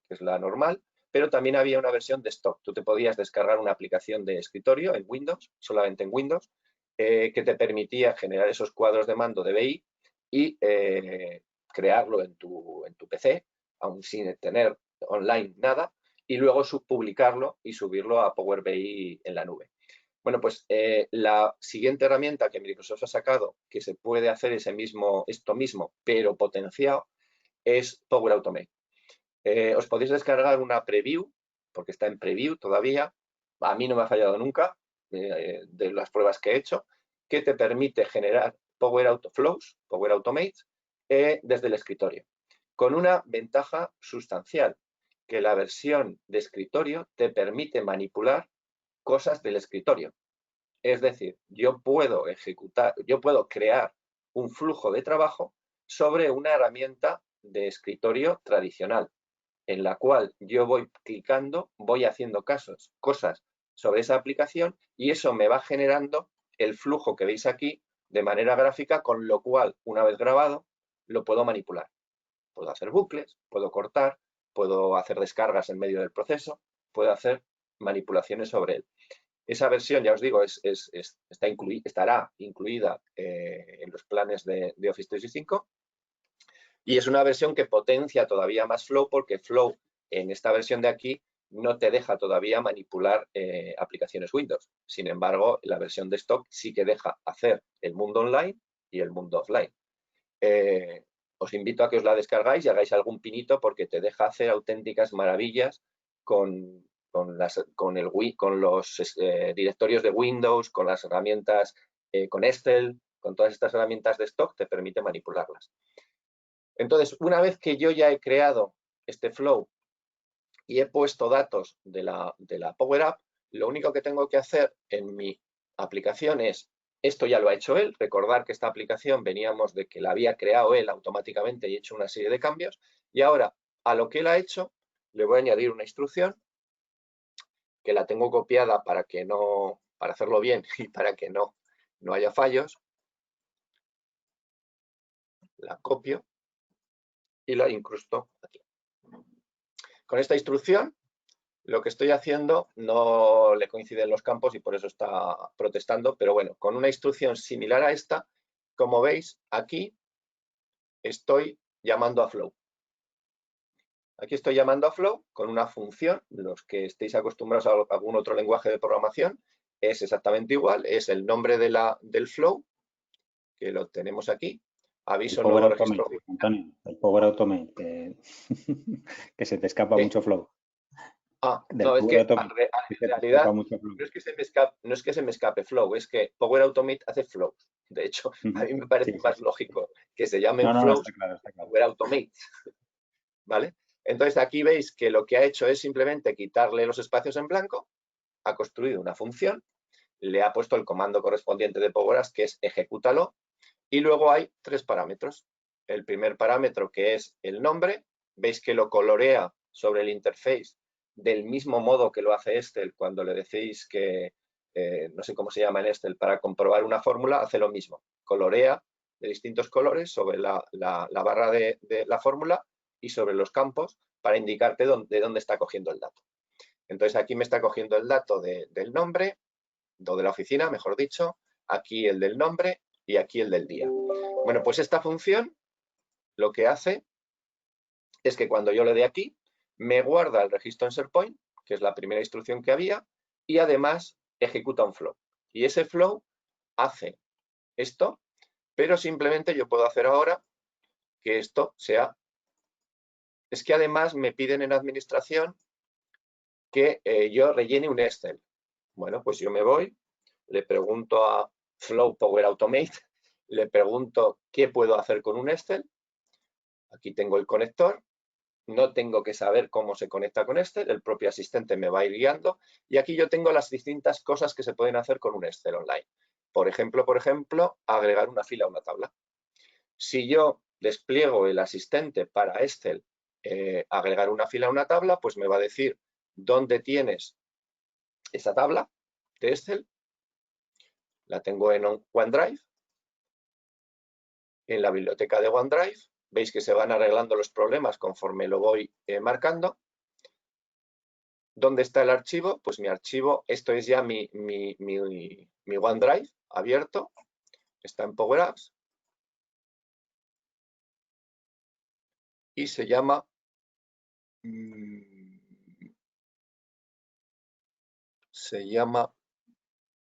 que es la normal, pero también había una versión desktop. Tú te podías descargar una aplicación de escritorio en Windows, solamente en Windows, que te permitía generar esos cuadros de mando de BI y crearlo en tu PC, aún sin tener online nada, y luego publicarlo y subirlo a Power BI en la nube. Bueno, pues la siguiente herramienta que Microsoft ha sacado, que se puede hacer esto mismo, pero potenciado, es Power Automate. Os podéis descargar una preview, porque está en preview todavía, a mí no me ha fallado nunca, de las pruebas que he hecho, que te permite generar Power Automate, desde el escritorio, con una ventaja sustancial, que la versión de escritorio te permite manipular cosas del escritorio. Es decir, yo puedo crear un flujo de trabajo sobre una herramienta de escritorio tradicional. en la cual yo voy clicando, voy haciendo cosas sobre esa aplicación y eso me va generando el flujo que veis aquí de manera gráfica, con lo cual, una vez grabado, lo puedo manipular. Puedo hacer bucles, puedo cortar, puedo hacer descargas en medio del proceso, puedo hacer manipulaciones sobre él. Esa versión, ya os digo, estará incluida en los planes de Office 365 y es una versión que potencia todavía más Flow, porque Flow en esta versión de aquí no te deja todavía manipular aplicaciones Windows. Sin embargo, la versión de stock sí que deja hacer el mundo online y el mundo offline. Os invito a que os la descargáis y hagáis algún pinito, porque te deja hacer auténticas maravillas con los directorios de Windows, con las herramientas, con Excel, con todas estas herramientas de stock, te permite manipularlas. Entonces, una vez que yo ya he creado este flow y he puesto datos de la Power App, lo único que tengo que hacer en mi aplicación es, esto ya lo ha hecho él, recordar que esta aplicación veníamos de que la había creado él automáticamente y he hecho una serie de cambios, y ahora a lo que él ha hecho le voy a añadir una instrucción que la tengo copiada para hacerlo bien y para que no haya fallos. La copio y la incrusto aquí. Con esta instrucción, lo que estoy haciendo no le coinciden los campos y por eso está protestando, pero bueno, con una instrucción similar a esta, como veis, aquí estoy llamando a Flow. Aquí estoy llamando a Flow con una función. Los que estéis acostumbrados a algún otro lenguaje de programación, es exactamente igual, es el nombre del Flow, que lo tenemos aquí. Aviso nuevo registro. Antonio, el Power Automate, que se te escapa mucho Flow. No, es que en realidad no es que se me escape Flow, es que Power Automate hace Flow. De hecho, a mí me parece más lógico que se llamen Flow Power Automate. ¿Vale? Entonces, aquí veis que lo que ha hecho es simplemente quitarle los espacios en blanco, ha construido una función, le ha puesto el comando correspondiente de Power Apps, que es ejecútalo, y luego hay 3 parámetros. El primer parámetro, que es el nombre, veis que lo colorea sobre el interface del mismo modo que lo hace Excel cuando le decís que, no sé cómo se llama en Excel, para comprobar una fórmula, hace lo mismo. Colorea de distintos colores sobre la barra de la fórmula y sobre los campos para indicarte de dónde está cogiendo el dato. Entonces, aquí me está cogiendo el dato del nombre, o de la oficina, mejor dicho, aquí el del nombre y aquí el del día. Bueno, pues esta función lo que hace es que cuando yo le dé aquí, me guarda el registro en SharePoint, que es la primera instrucción que había, y además ejecuta un flow. Y ese flow hace esto, pero simplemente yo puedo hacer ahora que esto sea... Es que además me piden en administración que yo rellene un Excel. Bueno, pues yo me voy, le pregunto a Flow Power Automate, le pregunto qué puedo hacer con un Excel. Aquí tengo el conector. No tengo que saber cómo se conecta con Excel, el propio asistente me va a ir guiando y aquí yo tengo las distintas cosas que se pueden hacer con un Excel online. Por ejemplo, agregar una fila a una tabla. Si yo despliego el asistente para Excel, agregar una fila a una tabla, pues me va a decir dónde tienes esa tabla de Excel. La tengo en OneDrive, en la biblioteca de OneDrive. Veis que se van arreglando los problemas conforme lo voy marcando. ¿Dónde está el archivo? Pues mi archivo, esto es ya mi OneDrive abierto, está en Power Apps y se llama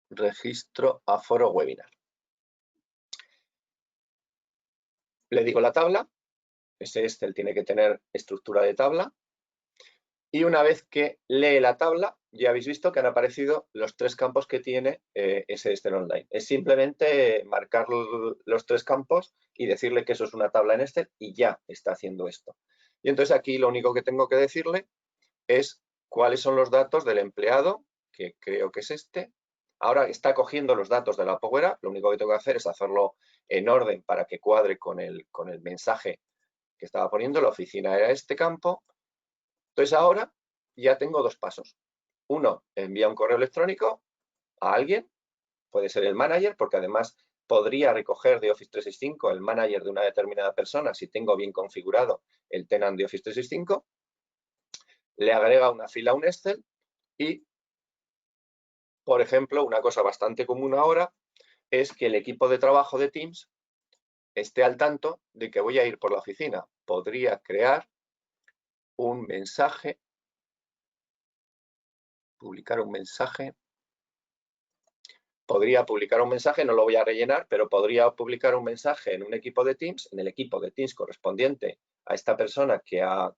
registro aforo webinar. Le digo la tabla, ese Excel tiene que tener estructura de tabla. Y una vez que lee la tabla, ya habéis visto que han aparecido los 3 campos que tiene ese Excel online. Es simplemente marcar los 3 campos y decirle que eso es una tabla en Excel y ya está haciendo esto. Y entonces aquí lo único que tengo que decirle es cuáles son los datos del empleado, que creo que es este. Ahora está cogiendo los datos de la Power App, lo único que tengo que hacer es hacerlo en orden para que cuadre con el mensaje que estaba poniendo. La oficina era este campo. Entonces ahora ya tengo dos pasos. Uno, envía un correo electrónico a alguien, puede ser el manager, porque además podría recoger de Office 365 el manager de una determinada persona si tengo bien configurado el tenant de Office 365, le agrega una fila a un Excel y, por ejemplo, una cosa bastante común ahora es que el equipo de trabajo de Teams esté al tanto de que voy a ir por la oficina. Podría crear un mensaje, publicar un mensaje. Podría publicar un mensaje, no lo voy a rellenar, pero podría publicar un mensaje en un equipo de Teams, en el equipo de Teams correspondiente a esta persona que ha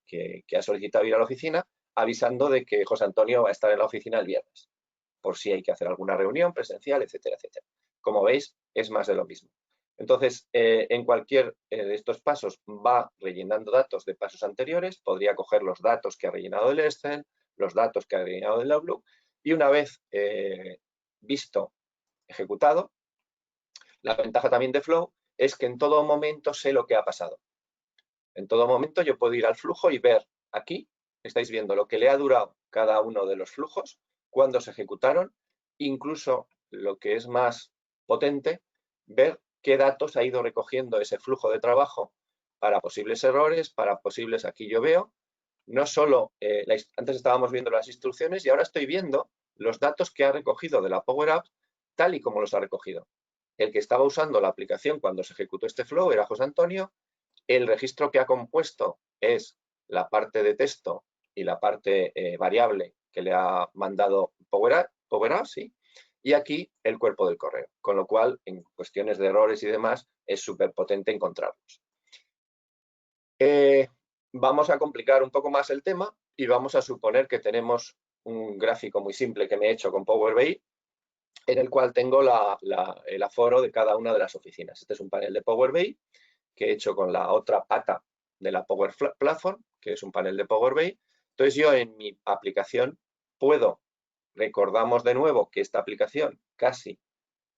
solicitado ir a la oficina, avisando de que José Antonio va a estar en la oficina el viernes, por si hay que hacer alguna reunión presencial, etcétera, etcétera. Como veis, es más de lo mismo. Entonces, en cualquier de estos pasos va rellenando datos de pasos anteriores, podría coger los datos que ha rellenado del Excel, los datos que ha rellenado del Outlook, y una vez visto, ejecutado, la ventaja también de Flow es que en todo momento sé lo que ha pasado. En todo momento yo puedo ir al flujo y ver aquí, estáis viendo lo que le ha durado cada uno de los flujos, cuándo se ejecutaron, incluso lo que es más potente, ver qué datos ha ido recogiendo ese flujo de trabajo para posibles errores, para posibles, aquí yo veo, no solo, antes estábamos viendo las instrucciones y ahora estoy viendo los datos que ha recogido de la Power Apps tal y como los ha recogido. El que estaba usando la aplicación cuando se ejecutó este flow era José Antonio. El registro que ha compuesto es la parte de texto y la parte variable que le ha mandado Power Apps, ¿sí? Y aquí el cuerpo del correo, con lo cual en cuestiones de errores y demás es súper potente encontrarlos. Vamos a complicar un poco más el tema y vamos a suponer que tenemos un gráfico muy simple que me he hecho con Power BI, en el cual tengo el aforo de cada una de las oficinas. Este es un panel de Power BI que he hecho con la otra pata de la Power Platform, que es un panel de Power BI. Entonces yo en mi aplicación puedo, recordamos de nuevo que esta aplicación casi,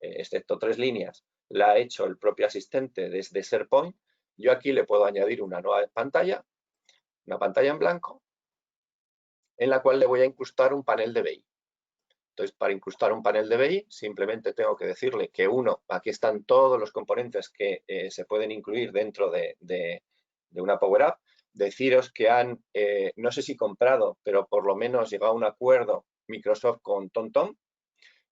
excepto 3 líneas, la ha hecho el propio asistente desde SharePoint. Yo aquí le puedo añadir una nueva pantalla, una pantalla en blanco, en la cual le voy a incrustar un panel de BI. Entonces, para incrustar un panel de BI, simplemente tengo que decirle que aquí están todos los componentes que se pueden incluir dentro de una Power App. Deciros que han, no sé si comprado, pero por lo menos llegado a un acuerdo Microsoft con TomTom.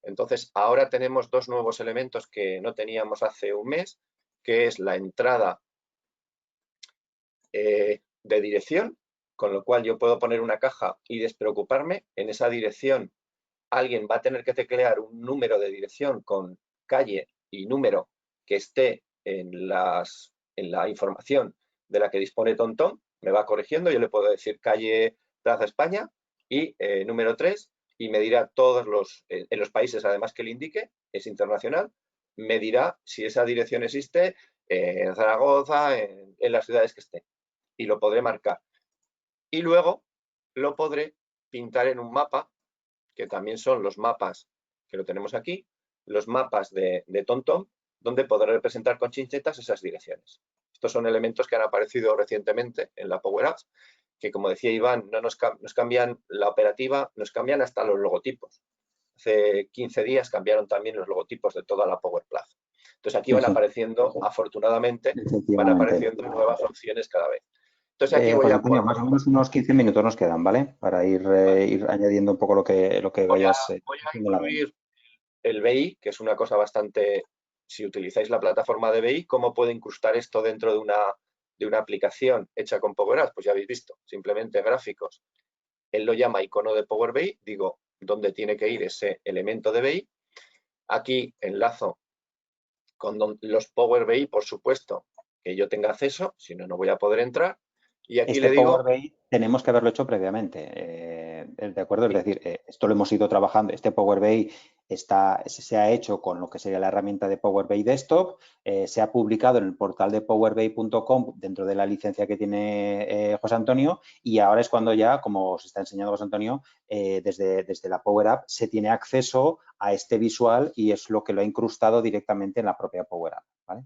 Entonces, ahora tenemos dos nuevos elementos que no teníamos hace un mes, que es la entrada de dirección, con lo cual yo puedo poner una caja y despreocuparme. En esa dirección alguien va a tener que teclear un número de dirección con calle y número que esté en la información de la que dispone TomTom, me va corrigiendo, yo le puedo decir calle Plaza España y número 3 y me dirá todos en los países además que le indique, es internacional, me dirá si esa dirección existe en Zaragoza, en las ciudades que esté y lo podré marcar. Y luego lo podré pintar en un mapa, que también son los mapas que lo tenemos aquí, los mapas de TomTom, donde podré representar con chinchetas esas direcciones. Estos son elementos que han aparecido recientemente en la Power Apps, que como decía Iván, no nos cambian la operativa, nos cambian hasta los logotipos. Hace 15 días cambiaron también los logotipos de toda la Power Platform. Entonces aquí van apareciendo, afortunadamente, van apareciendo nuevas opciones cada vez. Entonces aquí voy José a Antonio, más o menos unos 15 minutos nos quedan, ¿vale? Para ir añadiendo un poco lo que vayas voy a haciendo en la demo. incluir el BI, que es una cosa bastante, si utilizáis la plataforma de BI, ¿cómo puedo incrustar esto dentro de una aplicación hecha con Power Apps? Pues ya habéis visto, simplemente gráficos. Él lo llama icono de Power BI, digo dónde tiene que ir ese elemento de BI. Aquí enlazo con los Power BI, por supuesto, que yo tenga acceso, si no, no voy a poder entrar. Y aquí Este le digo... Power BI tenemos que haberlo hecho previamente, ¿de acuerdo? Es decir, esto lo hemos ido trabajando, este Power BI se ha hecho con lo que sería la herramienta de Power BI Desktop, se ha publicado en el portal de powerbi.com dentro de la licencia que tiene José Antonio y ahora es cuando ya, como os está enseñando José Antonio, desde la Power App se tiene acceso a este visual y es lo que lo ha incrustado directamente en la propia Power App, ¿vale?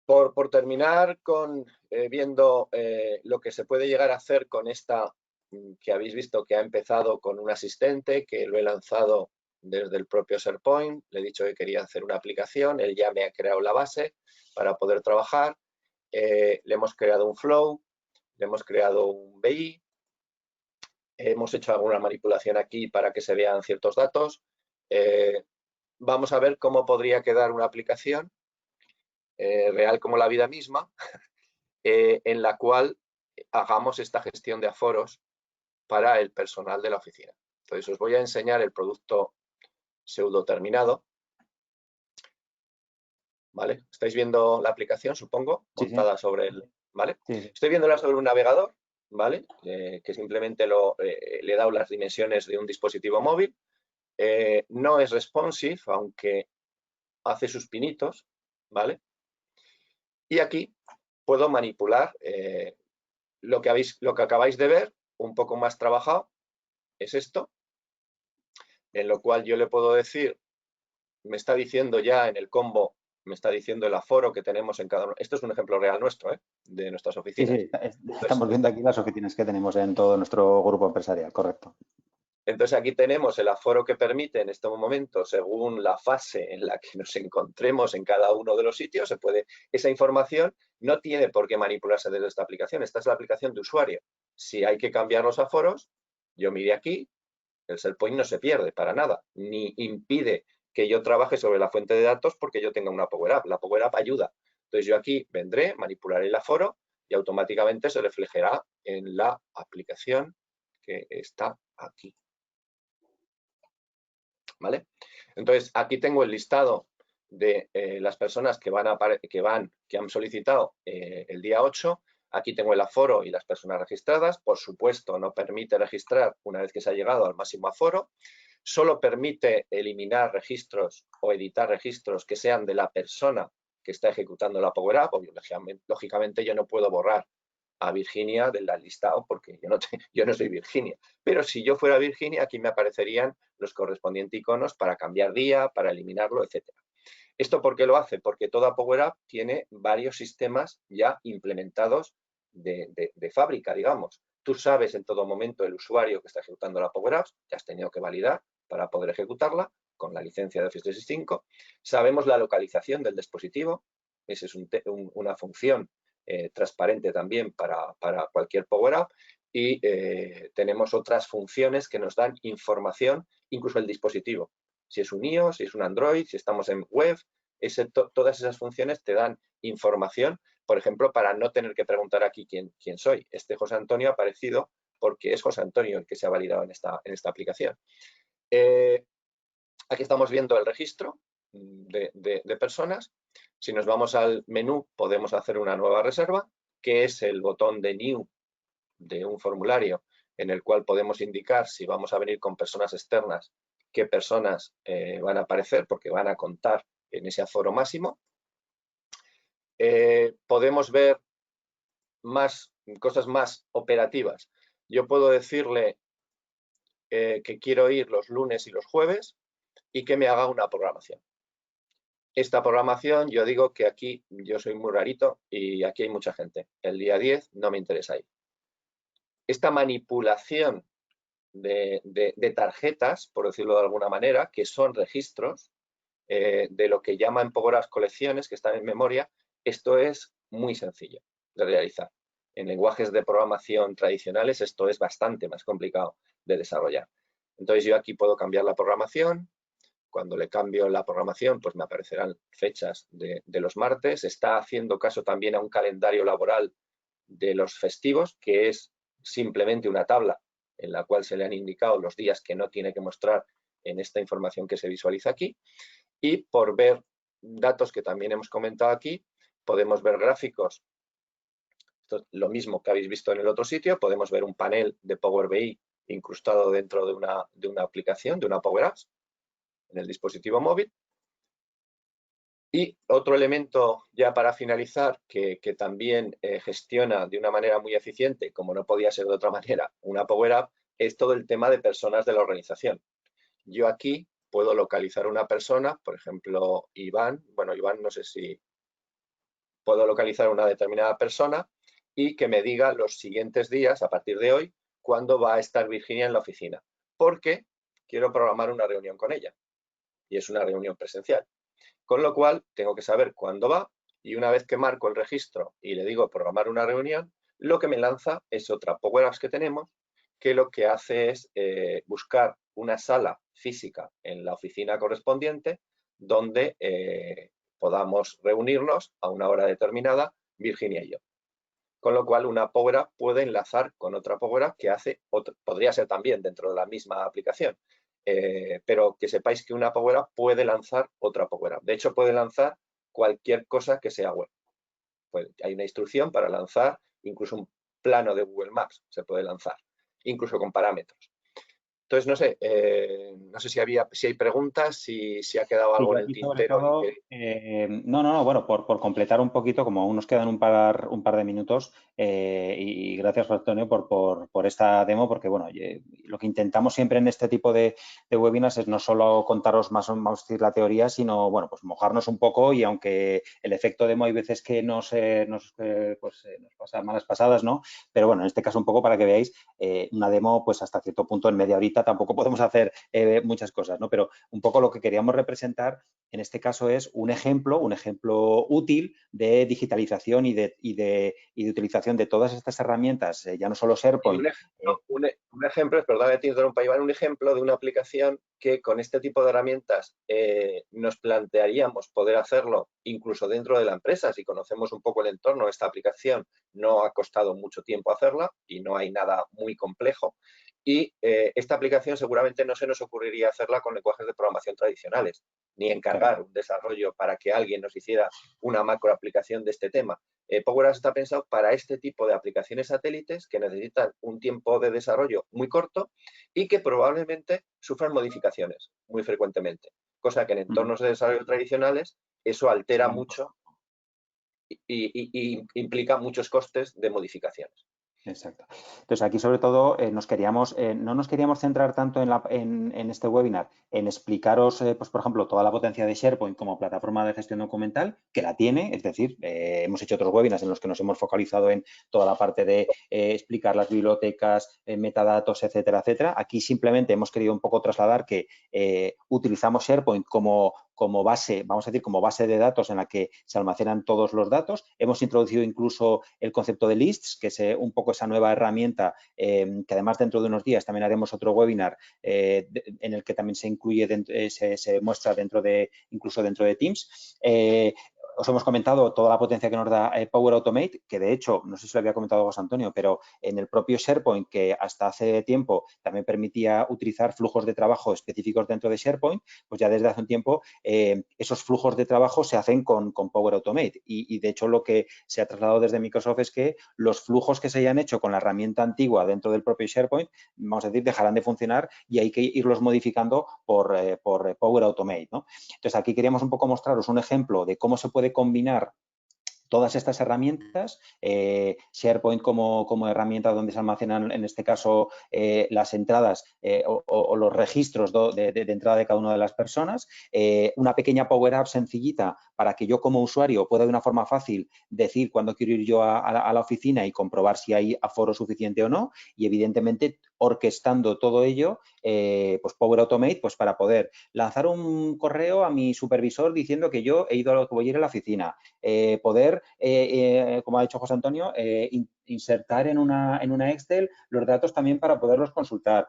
Por terminar con viendo lo que se puede llegar a hacer con esta que habéis visto que ha empezado con un asistente, que lo he lanzado desde el propio SharePoint, le he dicho que quería hacer una aplicación, él ya me ha creado la base para poder trabajar, le hemos creado un flow, le hemos creado un BI, hemos hecho alguna manipulación aquí para que se vean ciertos datos. Vamos a ver cómo podría quedar una aplicación real como la vida misma, en la cual hagamos esta gestión de aforos para el personal de la oficina. Entonces, os voy a enseñar el producto pseudo terminado. ¿Vale? ¿Estáis viendo la aplicación, supongo? Montada sobre el... ¿Vale? Sí. Estoy viéndola sobre un navegador, ¿vale? Que simplemente le he dado las dimensiones de un dispositivo móvil. No es responsive, aunque hace sus pinitos, ¿vale? Y aquí puedo manipular lo que acabáis de ver, un poco más trabajado, es esto, en lo cual yo le puedo decir, me está diciendo ya en el combo, me está diciendo el aforo que tenemos en cada uno. Esto es un ejemplo real nuestro, de nuestras oficinas. Sí, estamos viendo aquí las oficinas que tenemos en todo nuestro grupo empresarial, correcto. Entonces aquí tenemos el aforo que permite en este momento, según la fase en la que nos encontremos en cada uno de los sitios, esa información no tiene por qué manipularse desde esta aplicación. Esta es la aplicación de usuario. Si hay que cambiar los aforos, yo mire aquí, el SharePoint no se pierde para nada, ni impide que yo trabaje sobre la fuente de datos porque yo tenga una Power App. La Power App ayuda. Entonces yo aquí vendré, manipularé el aforo y automáticamente se reflejará en la aplicación que está aquí. ¿Vale? Entonces, aquí tengo el listado de las personas que han solicitado el día 8. Aquí tengo el aforo y las personas registradas. Por supuesto, no permite registrar una vez que se ha llegado al máximo aforo. Solo permite eliminar registros o editar registros que sean de la persona que está ejecutando la Power App. Lógicamente, yo no puedo borrar a Virginia del listado porque yo no soy Virginia. Pero si yo fuera Virginia, aquí me aparecerían los correspondientes iconos para cambiar día, para eliminarlo, etc. ¿Esto por qué lo hace? Porque toda Power App tiene varios sistemas ya implementados de fábrica, digamos. Tú sabes en todo momento el usuario que está ejecutando la Power App, que has tenido que validar para poder ejecutarla con la licencia de Office 365. Sabemos la localización del dispositivo. Esa es una función transparente también para cualquier Power App. Y tenemos otras funciones que nos dan información, incluso el dispositivo. Si es un iOS, si es un Android, si estamos en web, todas esas funciones te dan información, por ejemplo, para no tener que preguntar aquí quién soy. Este José Antonio ha aparecido porque es José Antonio el que se ha validado en esta aplicación. Aquí estamos viendo el registro de personas. Si nos vamos al menú, podemos hacer una nueva reserva, que es el botón de New de un formulario en el cual podemos indicar si vamos a venir con personas externas, qué personas van a aparecer porque van a contar en ese aforo máximo. Podemos ver cosas más operativas. Yo puedo decirle que quiero ir los lunes y los jueves y que me haga una programación. Esta programación, yo digo que aquí yo soy muy rarito y aquí hay mucha gente. El día 10 no me interesa ir. Esta manipulación de tarjetas, por decirlo de alguna manera, que son registros de lo que llaman Power Apps colecciones, que están en memoria, esto es muy sencillo de realizar. En lenguajes de programación tradicionales esto es bastante más complicado de desarrollar. Entonces yo aquí puedo cambiar la programación. Cuando le cambio la programación, pues me aparecerán fechas de los martes. Está haciendo caso también a un calendario laboral de los festivos, que es simplemente una tabla en la cual se le han indicado los días que no tiene que mostrar en esta información que se visualiza aquí. Y por ver datos que también hemos comentado aquí, podemos ver gráficos. Esto es lo mismo que habéis visto en el otro sitio. Podemos ver un panel de Power BI incrustado dentro de una aplicación, de una Power Apps, en el dispositivo móvil. Y otro elemento ya para finalizar que también gestiona de una manera muy eficiente, como no podía ser de otra manera, una Power App, es todo el tema de personas de la organización. Yo aquí puedo localizar una persona, por ejemplo, Iván. Bueno, Iván no sé si puedo localizar a una determinada persona y que me diga los siguientes días, a partir de hoy, cuándo va a estar Virginia en la oficina, porque quiero programar una reunión con ella y es una reunión presencial. Con lo cual, tengo que saber cuándo va y una vez que marco el registro y le digo programar una reunión, lo que me lanza es otra Power Apps que tenemos que lo que hace es buscar una sala física en la oficina correspondiente donde podamos reunirnos a una hora determinada, Virginia y yo. Con lo cual, una Power App puede enlazar con otra Power App que hace, podría ser también dentro de la misma aplicación, pero que sepáis que una Power App puede lanzar otra Power App. De hecho, puede lanzar cualquier cosa que sea web. Pues hay una instrucción para lanzar, incluso un plano de Google Maps se puede lanzar, incluso con parámetros. Entonces, no sé si hay preguntas, si ha quedado Sí, algo yo en el aquí sobre tintero. todo, no, bueno, por completar un poquito, como aún nos quedan un par de minutos, y gracias, Antonio, por esta demo, porque, bueno, lo que intentamos siempre en este tipo de webinars es no solo contaros más, vamos a decir, la teoría, sino, bueno, pues mojarnos un poco y aunque el efecto demo hay veces que nos pasa malas pasadas, ¿no? Pero, bueno, en este caso un poco para que veáis, una demo, pues hasta cierto punto en media horita tampoco podemos hacer muchas cosas, ¿no? Pero un poco lo que queríamos representar en este caso es un ejemplo útil de digitalización y de utilización de todas estas herramientas, ya no solo SharePoint. Un ejemplo, perdón que te interrumpa, Iván, un ejemplo de una aplicación que con este tipo de herramientas nos plantearíamos poder hacerlo incluso dentro de la empresa. Si conocemos un poco el entorno de esta aplicación, no ha costado mucho tiempo hacerla y no hay nada muy complejo. Y esta aplicación seguramente no se nos ocurriría hacerla con lenguajes de programación tradicionales, ni encargar un desarrollo para que alguien nos hiciera una macro aplicación de este tema. Power Apps está pensado para este tipo de aplicaciones satélites que necesitan un tiempo de desarrollo muy corto y que probablemente sufran modificaciones muy frecuentemente, cosa que en entornos de desarrollo tradicionales eso altera mucho y implica muchos costes de modificaciones. Exacto. Entonces, aquí sobre todo no nos queríamos centrar tanto en este webinar en explicaros, pues por ejemplo, toda la potencia de SharePoint como plataforma de gestión documental, que la tiene, es decir, hemos hecho otros webinars en los que nos hemos focalizado en toda la parte de explicar las bibliotecas, metadatos, etcétera, etcétera. Aquí simplemente hemos querido un poco trasladar que utilizamos SharePoint como base, vamos a decir, como base de datos en la que se almacenan todos los datos. Hemos introducido incluso el concepto de lists, que es un poco esa nueva herramienta que además dentro de unos días también haremos otro webinar en el que también se incluye, se muestra incluso dentro de Teams. Os hemos comentado toda la potencia que nos da Power Automate, que de hecho, no sé si lo había comentado José Antonio, pero en el propio SharePoint, que hasta hace tiempo también permitía utilizar flujos de trabajo específicos dentro de SharePoint, pues ya desde hace un tiempo esos flujos de trabajo se hacen con Power Automate. Y de hecho lo que se ha trasladado desde Microsoft es que los flujos que se hayan hecho con la herramienta antigua dentro del propio SharePoint, vamos a decir, dejarán de funcionar y hay que irlos modificando por Power Automate, ¿no? Entonces, aquí queríamos un poco mostraros un ejemplo de cómo se puede combinar todas estas herramientas, SharePoint como herramienta donde se almacenan, en este caso, las entradas o los registros de entrada de cada una de las personas, una pequeña Power App sencillita para que yo como usuario pueda de una forma fácil decir cuándo quiero ir yo a la oficina y comprobar si hay aforo suficiente o no y, evidentemente, orquestando todo ello, pues Power Automate, pues para poder lanzar un correo a mi supervisor diciendo que yo voy a ir a la oficina, poder, como ha dicho José Antonio, insertar en una Excel los datos también para poderlos consultar,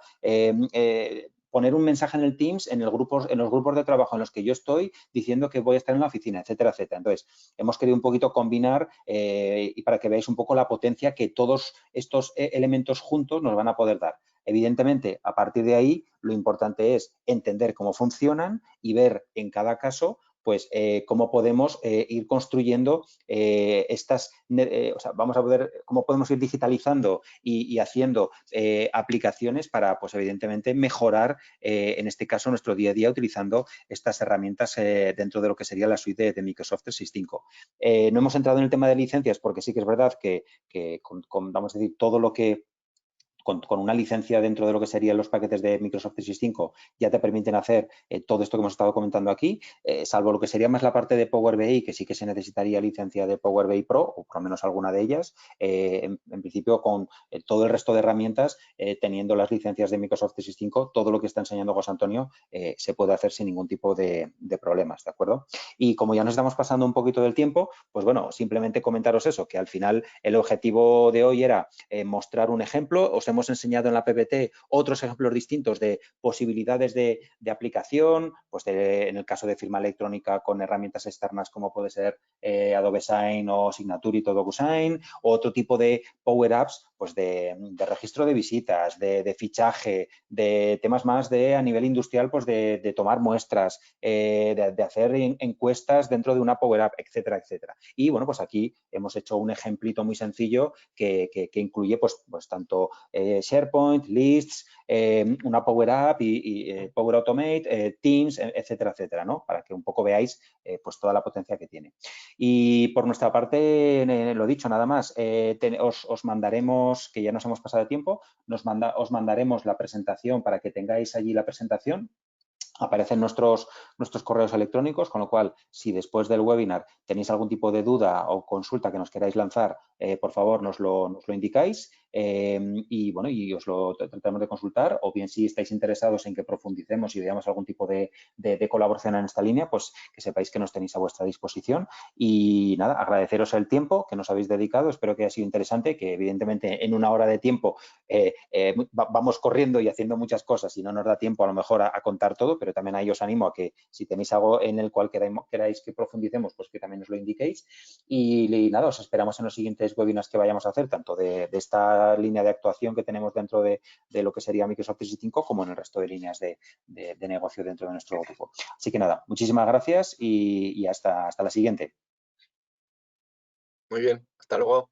poner un mensaje en el Teams en los grupos de trabajo en los que yo estoy diciendo que voy a estar en la oficina, etcétera, etcétera. Entonces, hemos querido un poquito combinar y para que veáis un poco la potencia que todos estos elementos juntos nos van a poder dar. Evidentemente, a partir de ahí, lo importante es entender cómo funcionan y ver en cada caso pues cómo podemos ir construyendo vamos a poder, cómo podemos ir digitalizando y haciendo aplicaciones para, pues evidentemente, mejorar, en este caso, nuestro día a día utilizando estas herramientas dentro de lo que sería la suite de Microsoft 365. No hemos entrado en el tema de licencias porque sí que es verdad que vamos a decir, todo lo que con una licencia dentro de lo que serían los paquetes de Microsoft 365 ya te permiten hacer todo esto que hemos estado comentando aquí, salvo lo que sería más la parte de Power BI, que sí que se necesitaría licencia de Power BI Pro, o por lo menos alguna de ellas. En principio, con todo el resto de herramientas, teniendo las licencias de Microsoft 365, todo lo que está enseñando José Antonio se puede hacer sin ningún tipo de problemas, ¿de acuerdo? Y como ya nos estamos pasando un poquito del tiempo, pues bueno, simplemente comentaros eso, que al final el objetivo de hoy era mostrar un ejemplo. Os hemos enseñado en la PPT otros ejemplos distintos de posibilidades de aplicación, pues en el caso de firma electrónica con herramientas externas como puede ser Adobe Sign o Signature o DocuSign, o otro tipo de Power Apps, pues de registro de visitas, de fichaje, de temas más de a nivel industrial, pues de tomar muestras, de hacer encuestas dentro de una Power App, etcétera, etcétera. Y bueno, pues aquí hemos hecho un ejemplito muy sencillo que incluye pues tanto SharePoint, Lists, una Power App y Power Automate, Teams, etcétera, etcétera, ¿no? Para que un poco veáis pues toda la potencia que tiene. Y por nuestra parte, lo dicho, nada más, os mandaremos, que ya nos hemos pasado de tiempo, os mandaremos la presentación para que tengáis allí la presentación. Aparecen nuestros correos electrónicos, con lo cual, si después del webinar tenéis algún tipo de duda o consulta que nos queráis lanzar, por favor, nos lo indicáis y, bueno, y os lo tratamos de consultar, o bien si estáis interesados en que profundicemos y veamos algún tipo de colaboración en esta línea, pues que sepáis que nos tenéis a vuestra disposición. Y nada, agradeceros el tiempo que nos habéis dedicado, espero que haya sido interesante, que evidentemente en una hora de tiempo vamos corriendo y haciendo muchas cosas y no nos da tiempo a lo mejor a contar todo, pero también ahí os animo a que si tenéis algo en el cual queráis que profundicemos, pues que también os lo indiquéis. Y nada, os esperamos en los siguientes webinars que vayamos a hacer, tanto de esta línea de actuación que tenemos dentro de lo que sería Microsoft 365, como en el resto de líneas de negocio dentro de nuestro grupo. Así que nada, muchísimas gracias y hasta la siguiente. Muy bien, hasta luego.